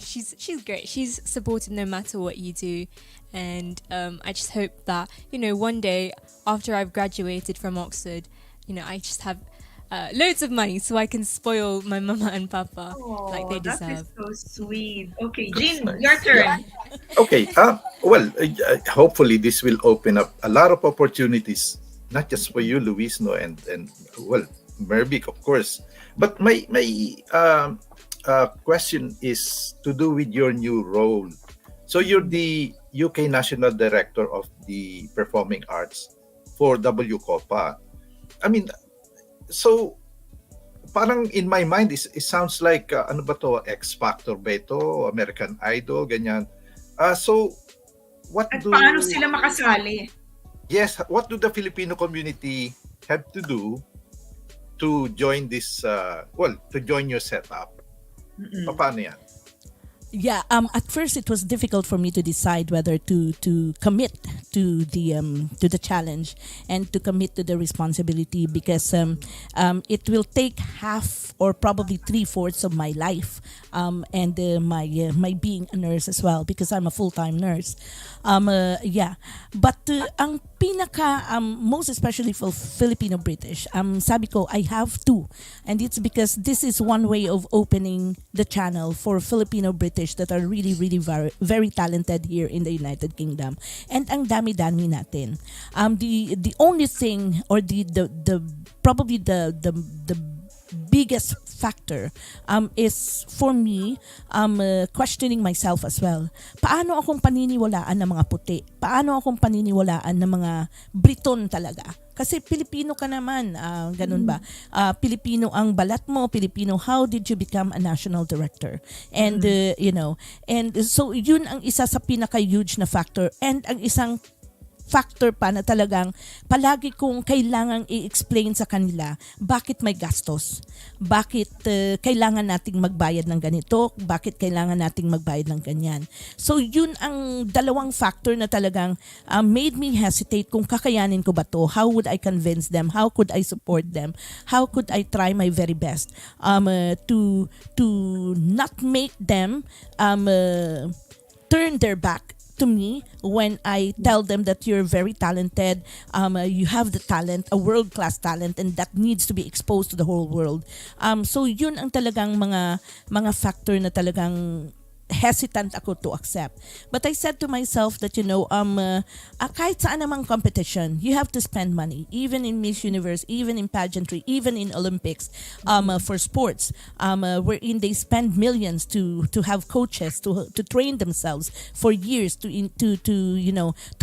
she's great. She's supportive no matter what you do, and I just hope that one day after I've graduated from Oxford, I just have loads of money so I can spoil my mama and papa like they deserve.
That is so sweet. Okay, Gene, your turn.
Okay. Hopefully this will open up a lot of opportunities, not just for you, Louise, no, and Mervic, of course. But my question is to do with your new role. So you're the UK National Director of the Performing Arts for WCOPA. I mean, so parang in my mind it sounds like ano ba to, X Factor ba ito, American Idol, ganyan. So what
At paano sila makasali?
Yes, what do the Filipino community have to do to join this to join your setup? Paano yan?
Yeah, at first it was difficult for me to decide whether to commit to the challenge and to commit to the responsibility, because it will take half or probably 3/4 of my life, and my being a nurse as well, because I'm a full-time nurse. But ang pinaka most especially for Filipino-British, sabi ko I have to, and it's because this is one way of opening the channel for Filipino-British that are really very, very talented here in the United Kingdom, and ang dami-dami natin. The only thing, or the probably the biggest factor is for me questioning myself as well. Paano akong paniniwalaan ng mga puti? Paano akong paniniwalaan ng mga Briton talaga? Kasi Pilipino ka naman, ganun ba? Pilipino ang balat mo, Pilipino, how did you become a national director? And and so yun ang isa sa pinaka-huge na factor, and ang isang factor pa na talagang palagi kong kailangang i-explain sa kanila bakit may gastos, bakit kailangan nating magbayad ng ganito, bakit kailangan nating magbayad ng ganyan. So yun ang dalawang factor na talagang made me hesitate kung kakayanin ko ba to, how would I convince them, how could I support them, how could I try my very best to not make them turn their back to me when I tell them that you're very talented, you have the talent, a world-class talent, and that needs to be exposed to the whole world. So yun ang talagang mga factor na talagang hesitant ako to accept. But I said to myself that kahit saan namang competition, you have to spend money, even in Miss Universe, even in pageantry, even in Olympics, for sports, wherein they spend millions to have coaches to train themselves for years to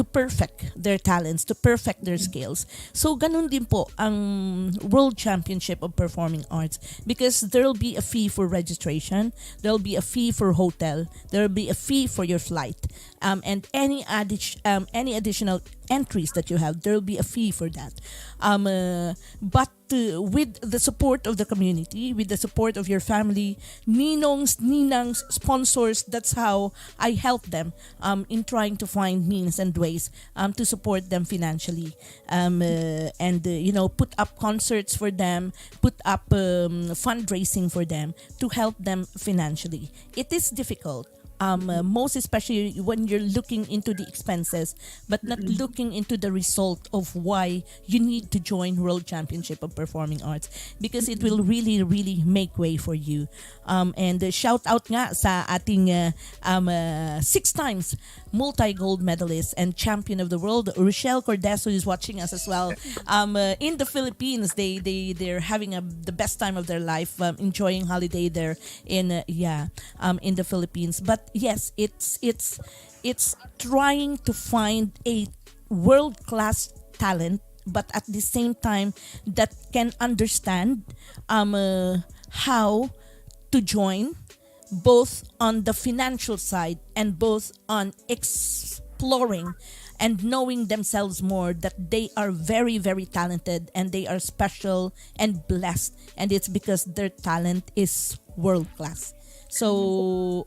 perfect their talents, to perfect their skills. So ganun din po ang World Championship of Performing Arts, because there'll be a fee for registration, there'll be a fee for hotel, there will be a fee for your flight, and any additional entries that you have, there will be a fee for that. But with the support of the community, with the support of your family, ninongs, ninangs, sponsors, that's how I help them in trying to find means and ways to support them financially, and put up concerts for them, put up fundraising for them to help them financially. It is difficult. Most especially when you're looking into the expenses but not looking into the result of why you need to join World Championship of Performing Arts, because it will really make way for you. And shout out nga sa ating 6 times multi-gold medalist and champion of the world, Rochelle Cordeso, is watching us as well. In the Philippines, they're having the best time of their life, enjoying holiday there in the Philippines. But yes, it's trying to find a world-class talent, but at the same time that can understand how to join, both on the financial side and both on exploring and knowing themselves more, that they are very talented and they are special and blessed, and it's because their talent is world class. So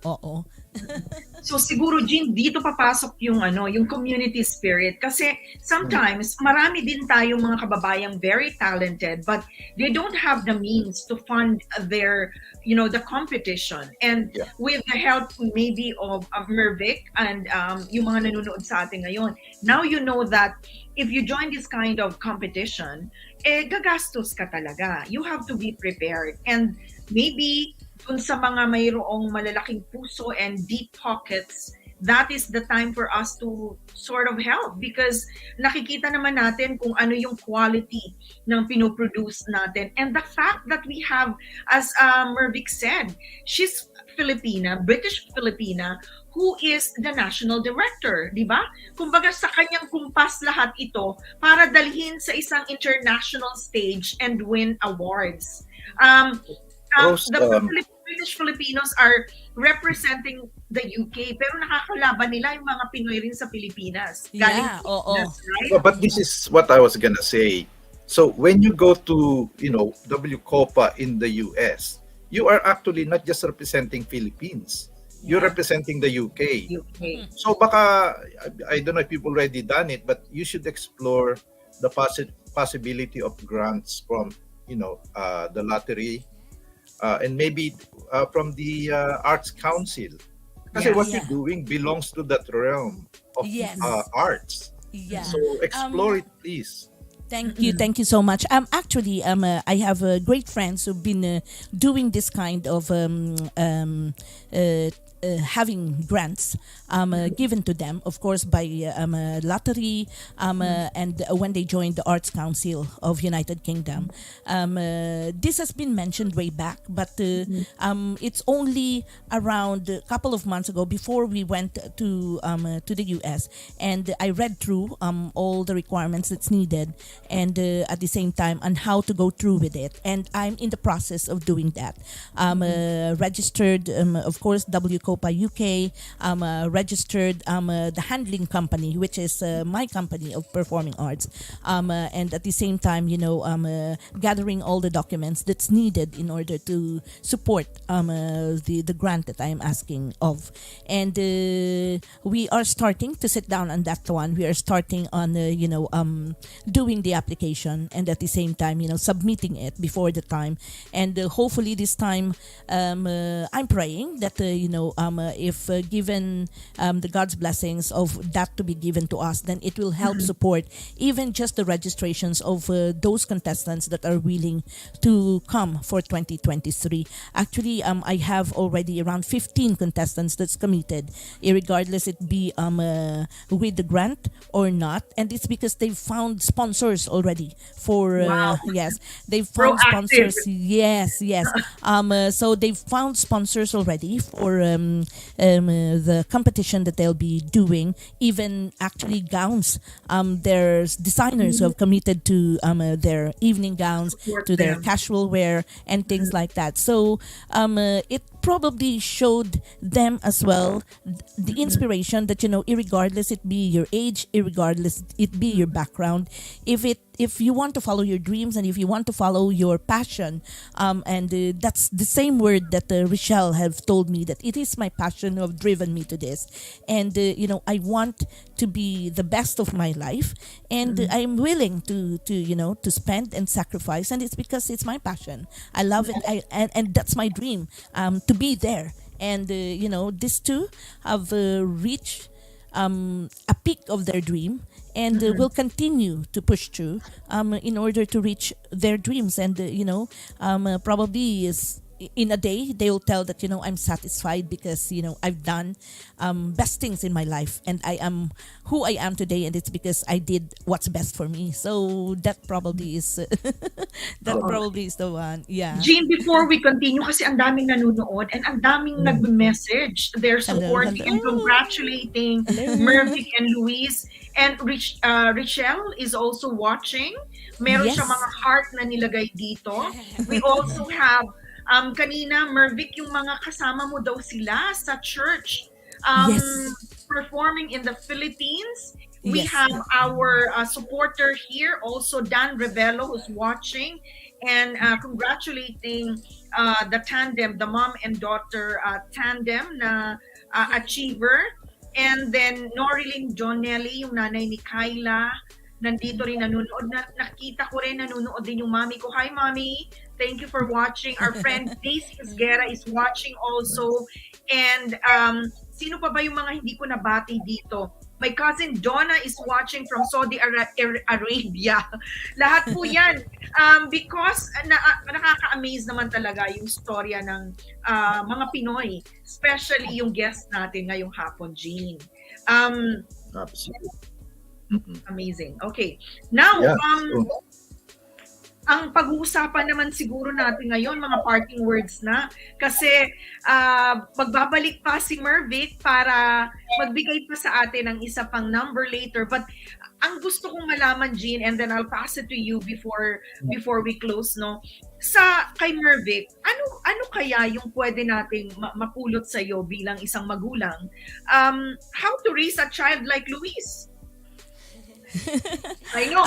So siguro, Jean, dito papasok yung yung community spirit, kasi sometimes marami din tayong mga kababayang very talented but they don't have the means to fund their the competition. And with the help maybe of Mervic and yung mga nanonood sa atin ngayon, now you know that if you join this kind of competition, gagastos ka talaga. You have to be prepared. And maybe dun sa mga mayroong malalaking puso and deep pockets, that is the time for us to sort of help, because nakikita naman natin kung ano yung quality ng pinoproduce natin. And the fact that we have, as Mervic said, she's Filipina, British Filipina, who is the national director, di ba? Kumbaga sa kanyang kumpas lahat ito para dalhin sa isang international stage and win awards. The British Filipinos are representing the UK, pero nakakalaban nila yung mga Pinoy rin sa Pilipinas.
Yeah,
right?
But this is what I was gonna say. So when you go to WCOPA in the US, you are actually not just representing Philippines. You're representing the UK. So baka, I don't know if people already done it, but you should explore the possibility of grants from the lottery. And maybe from the Arts Council. Kasi what you're doing belongs to that realm of arts.
Yeah.
So explore it, please.
Thank you so much. Actually, I have great friends who've been doing this kind of having grants given to them, of course, by lottery, and when they joined the Arts Council of United Kingdom. This has been mentioned way back, but it's only around a couple of months ago, before we went to the US, and I read through all the requirements that's needed, and at the same time on how to go through with it, and I'm in the process of doing that. Registered, of course, WCOPA UK, registered the handling company, which is my company of performing arts, and at the same time, gathering all the documents that's needed in order to support the grant that I am asking of. And we are starting to sit down on that one. We are starting on doing the application, and at the same time submitting it before the time. And hopefully this time I'm praying that if given the God's blessings of that to be given to us, then it will help support even just the registrations of those contestants that are willing to come for 2023. Actually, I have already around 15 contestants that's committed, regardless it be with the grant or not. And it's because they've found sponsors already for yes, they've found sponsors. Yes. So they've found sponsors already for the competition that they'll be doing. Even actually gowns. There's designers who have committed to their evening gowns, to their casual wear and things like that. So it probably showed them as well the inspiration that irregardless it be your age, irregardless it be your background, if you want to follow your dreams and if you want to follow your passion, and that's the same word that Rochelle have told me, that it is my passion who have driven me to this, and I want to be the best of my life, and I'm willing to spend and sacrifice, and it's because it's my passion. I love it, and that's my dream, to be there. And these two have reached a peak of their dream, and will continue to push through in order to reach their dreams. And probably is in a day they'll tell that I'm satisfied because I've done best things in my life, and I am who I am today, and it's because I did what's best for me. So that probably is probably is the one. Yeah.
Jean, before we continue, kasi ang daming nanonood and ang daming nag-message, they're supporting and congratulating Mervic and Louise, and Rochelle is also watching. Meron siya mga heart na nilagay dito. We also have kanina, Mervic, yung mga kasama mo daw sila sa church, performing in the Philippines. We have our supporter here, also Dan Revelo, who's watching, and congratulating the tandem, the mom and daughter tandem na achiever. And then Norilyn Donnelly, yung nanay ni Kyla, nandito rin nanonood. Nakita ko rin nanonood din yung mami ko. Hi, mommy. Thank you for watching. Our friend Daisy Esguera is watching also. And sino pa ba yung mga hindi ko nabati dito? My cousin Donna is watching from Saudi Arabia. Lahat po yan. Because nakaka-amaze naman talaga yung storya ng mga Pinoy. Especially yung guest natin ngayong hapon, Gene.
Absolutely.
Amazing. Okay. Now,
Yeah.
ang pag-uusapan naman siguro natin ngayon, mga parting words na. Kasi magbabalik pa si Mervic para magbigay pa sa atin ng isa pang number later. But ang gusto kong malaman, Gene, and then I'll pass it to you before we close, no? Kay Mervic, ano kaya yung pwede nating mapulot sa iyo bilang isang magulang? How to raise a child like Louise? I know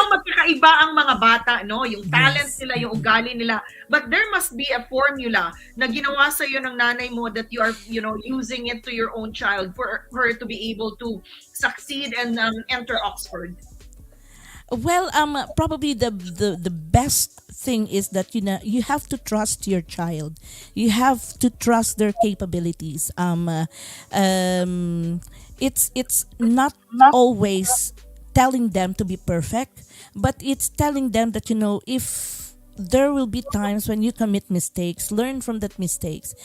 magkakaiba ang mga bata, no? Yung talent nila, yung ugali nila. But there must be a formula na ginawa sa iyo ng nanay mo that you are, using it to your own child for her to be able to succeed and enter Oxford.
Well, probably the best thing is that you have to trust your child. You have to trust their capabilities. It's not always telling them to be perfect, but it's telling them that if there will be times when you commit mistakes, learn from that mistakes,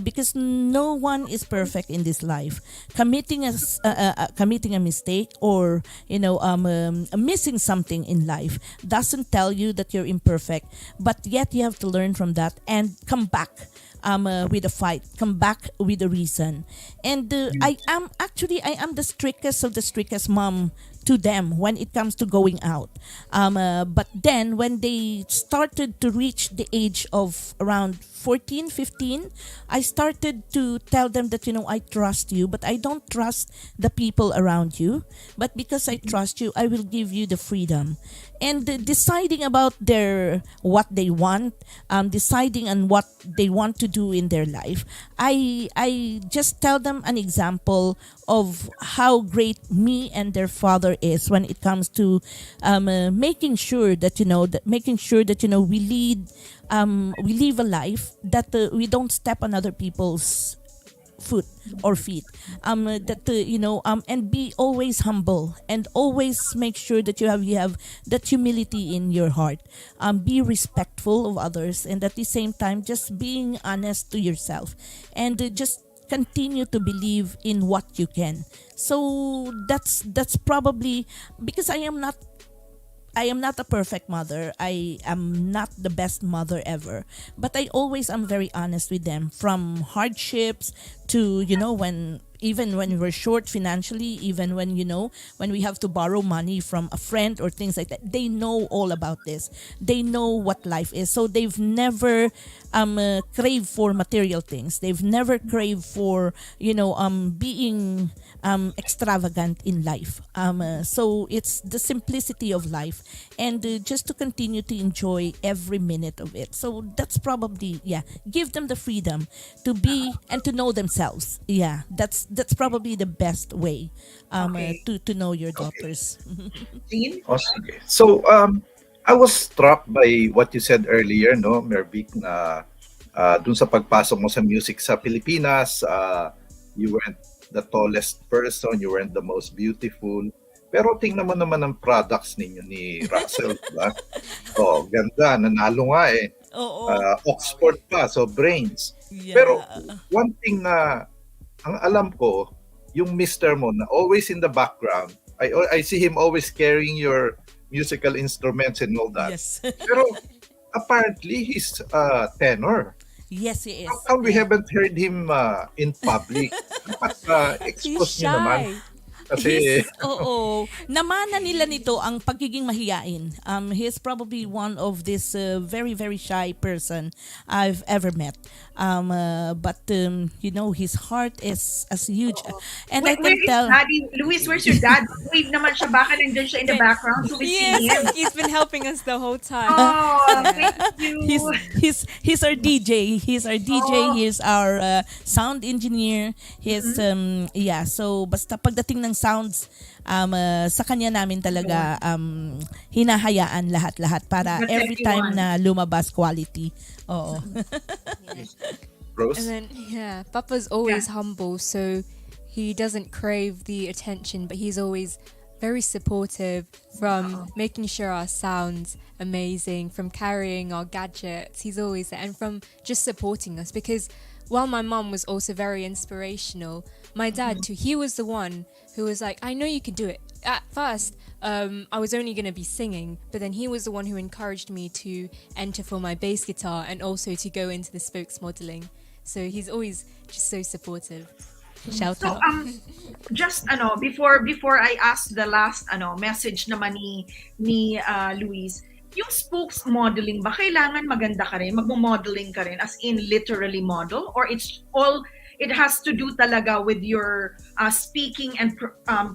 because no one is perfect in this life. Committing a mistake or missing something in life doesn't tell you that you're imperfect, but yet you have to learn from that and come back with a fight, come back with a reason. And I am the strictest of the strictest mom to them when it comes to going out. But then when they started to reach the age of around 14, 15, I started to tell them that, I trust you, but I don't trust the people around you. But because I trust you, I will give you the freedom. And deciding about what they want, deciding on what they want to do in their life, I just tell them an example of how great me and their father is when it comes to making sure that we live a life that we don't step on other people's foot or feet, and be always humble and always make sure that you have that humility in your heart, be respectful of others, and at the same time just being honest to yourself, and just continue to believe in what you can. So that's probably, because I am not a perfect mother. I am not the best mother ever. But I always am very honest with them, from hardships to, even when we're short financially, even when we have to borrow money from a friend or things like that. They know all about this. They know what life is. So they've never craved for material things. They've never craved for, being extravagant in life. So it's the simplicity of life, and just to continue to enjoy every minute of it. So that's probably, give them the freedom to be and to know themselves. That's probably the best way to know your daughters.
Gene?
Okay. So I was struck by what you said earlier, no, Mervic, na dun sa pagpasok mo sa music sa Pilipinas, you weren't the tallest person, you weren't the most beautiful. Pero tingnan mo naman ang products ninyo ni Russell, diba? Oh, ganda, nanalo nga eh. Oxford pa, so brains.
Yeah.
Pero one thing na ang alam ko, yung mister mo na always in the background, I see him always carrying your musical instruments and all that.
Yes.
Pero apparently he's tenor.
Yes, he is.
How come we haven't heard him in public? Expose
He's
niyo naman.
shy.
Kasi
Namana nila nito ang pagiging mahiyain. He's probably one of this very, very shy person I've ever met. But his heart is as huge. And I can tell...
Daddy? Louise, where's your dad? Wave naman siya. Baka nandun siya in the background so we see him.
He's been helping us the whole time.
Oh, thank you.
He's our DJ. He's our DJ. He's our sound engineer. He's so basta pagdating ng sounds sa kanya namin talaga hinahayaan lahat-lahat para every time na lumabas quality. Oo.
Rose?
And then Papa's always humble, so he doesn't crave the attention, but he's always very supportive, from making sure our sounds amazing, from carrying our gadgets. He's always there, and from just supporting us, because while my mom was also very inspirational, my dad too, he was the one who was like, I know you can do it. At first, I was only going to be singing, but then he was the one who encouraged me to enter for my bass guitar and also to go into the spokesmodeling. So he's always just so supportive. Shout out.
Just before I ask the last message naman ni Louise, yung spokes modeling ba kailangan maganda ka rin, magmo-modeling ka rin as in literally model, or it has to do talaga with your speaking and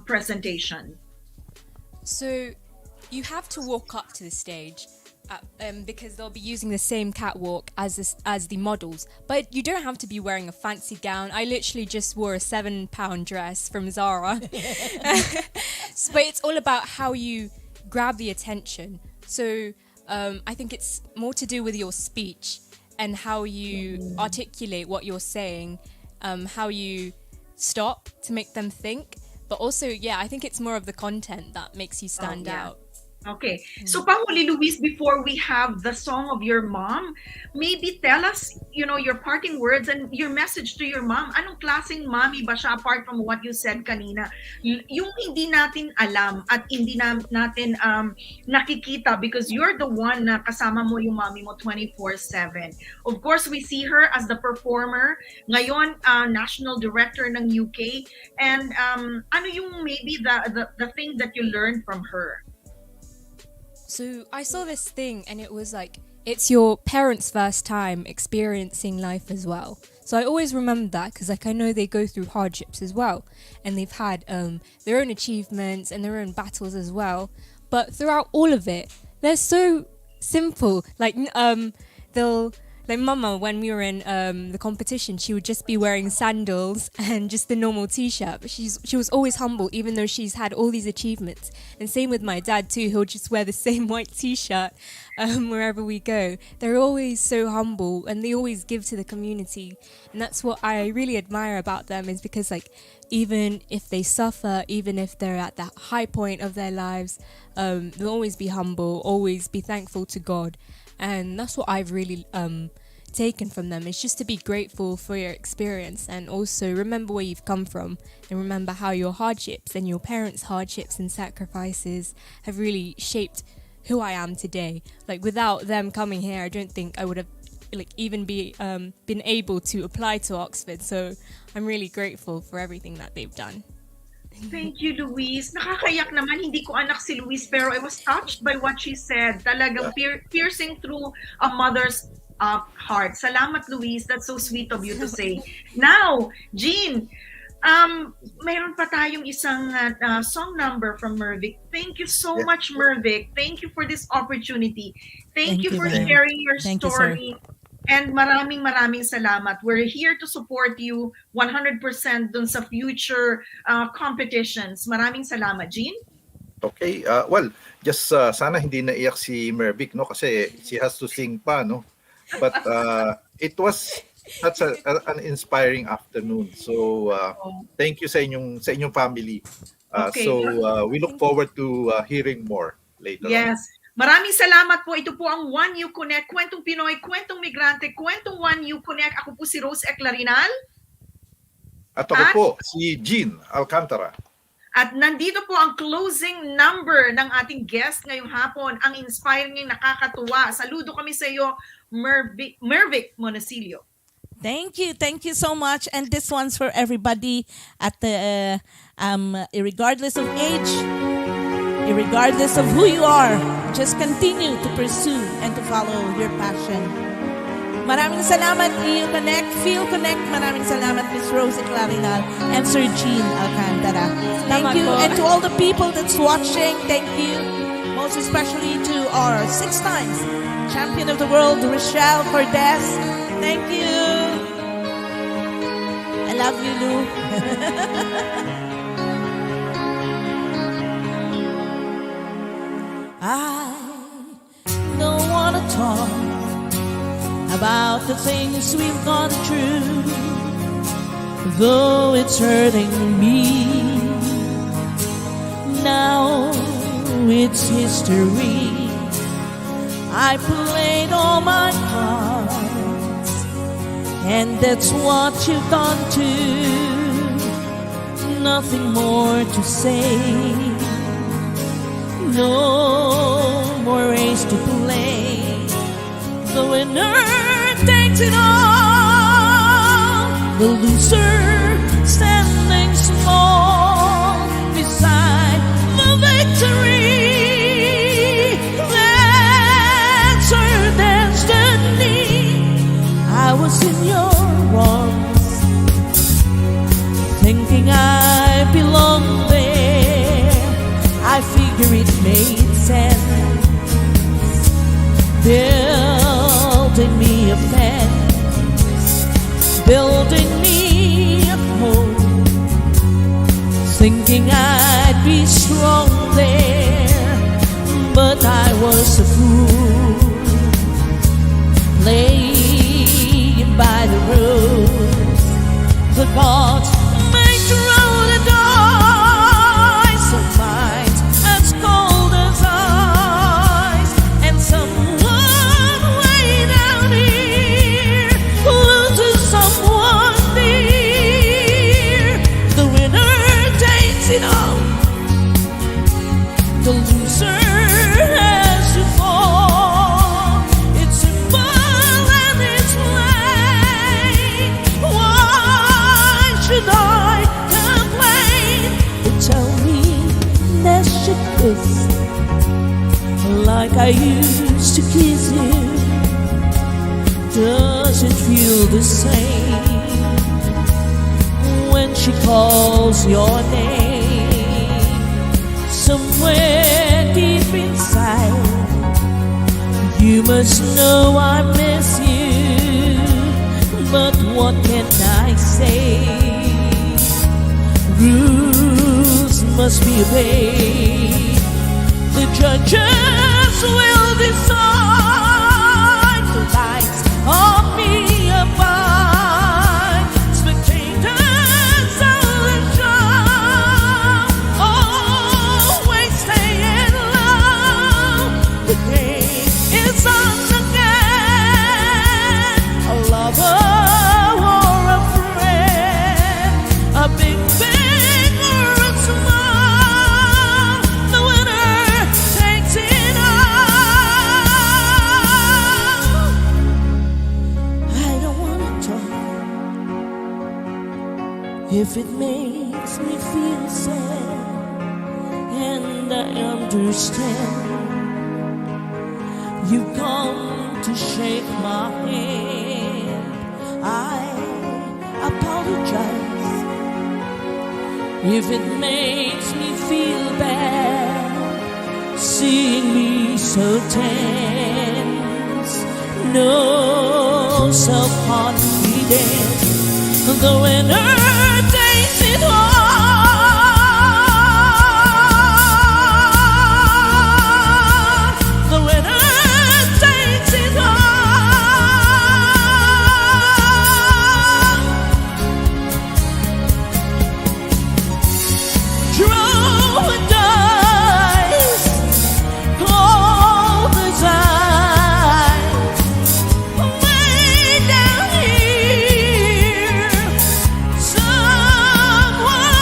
presentation?
So you have to walk up to the stage because they'll be using the same catwalk as the models, but you don't have to be wearing a fancy gown. I literally just wore a £7 dress from Zara. But it's all about how you grab the attention. So I think it's more to do with your speech and how you articulate what you're saying, how you stop to make them think. But also, I think it's more of the content that makes you stand out.
Okay. So pahuli, Louise, before we have the song of your mom, maybe tell us, your parting words and your message to your mom. Anong klaseng mommy ba siya apart from what you said kanina? Yung hindi natin alam at hindi natin nakikita, because you're the one na kasama mo yung mommy mo 24/7. Of course, we see her as the performer. Ngayon, national director ng UK. And ano yung maybe the thing that you learned from her?
So I saw this thing and it was like, it's your parents' first time experiencing life as well. So I always remember that, because I know they go through hardships as well, and they've had their own achievements and their own battles as well. But throughout all of it, they're so simple. Like Mama, when we were in the competition, she would just be wearing sandals and just the normal t-shirt. But she was always humble, even though she's had all these achievements. And same with my dad too. He'll just wear the same white t-shirt wherever we go. They're always so humble, and they always give to the community. And that's what I really admire about them, is because even if they suffer, even if they're at that high point of their lives, they'll always be humble, always be thankful to God. And that's what I've really taken from them, is just to be grateful for your experience, and also remember where you've come from, and remember how your hardships and your parents' hardships and sacrifices have really shaped who I am today. Without them coming here, I don't think I would have even been able to apply to Oxford. So I'm really grateful for everything that they've done.
Thank you, Louise. Nakakayak naman. Hindi ko anak si Louise, pero I was touched by what she said. Talagang piercing through a mother's heart. Salamat, Louise. That's so sweet of you to say. Now, Gene, mayroon pa tayong isang song number from Mervic. Thank you so much, Mervic. Thank you for this opportunity. Thank you for sharing your story. And maraming salamat. We're here to support you 100% dun sa future competitions. Maraming salamat, Gene.
Okay, just sana hindi naiyak si Mervic, no, kasi she has to sing pa, no. But it was such an inspiring afternoon. So thank you sa inyong family. So we look forward to hearing more later.
Yes. Maraming salamat po. Ito po ang One You Konek, Kwentong Pinoy, Kwentong Migrante, Kwentong One You Konek. Ako po si Rose Eclarinal.
At ako po si Gene Alcantara.
At nandito po ang closing number ng ating guest ngayong hapon, ang inspiring, nakakatuwa. Saludo kami sa iyo, Mervic Monocillo.
Thank you so much. And this one's for everybody at the regardless of age, regardless of who you are, just continue to pursue and to follow your passion. Maraming salamat, Konek, Filkonek. Maraming salamat, Miss Rose Eclarinal and Sir Gene Alcantara. Thank you. And to all the people that's watching, thank you. Most especially to our 6 times champion of the world, Rochelle Cordes. Thank you. I love you, Lou. I don't want to talk about the things we've gone through, though it's hurting me. Now it's history. I played all my cards, and that's what you've done too. Nothing more to say, no more race to play. The winner takes it all, the loser standing small beside the victory. That's her destiny. I was in your arms, thinking I belonged there. I figure it made sense, building me a fence, building me a home, thinking I'd be strong there, but I was a fool, playing by the rules the gods made to roll the dice of minds as cold as ice, and someone way down here loses someone dear. The winner takes it all, the loser has to fall. It's simple and it's plain. Why should I complain? They tell me that she kiss like I used to kiss you. Does it feel the same when she calls your name? Somewhere deep inside, you must know I miss you, but what can I say? Rules must be obeyed. The judges will decide the lives of me abide. Spectators of the show always stay in love. The game is on again. A lover or a friend, a big bang or a small, the winner takes it all. I don't wanna talk if it makes me feel sad, and I understand you come to shake my hand. I apologize if it makes me feel bad, seeing me so tense, no self-confidence. The winner takes it all. The winner takes it all. Draw a dice, close his eyes, way down here. Someone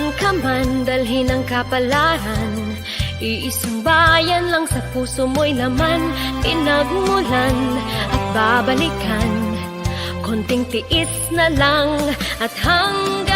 Saan ka man dalhin ang kapalaran, iisang bayan lang sa puso mo'y laman. Pinagmulan at babalikan, konting tiis na lang at hanggang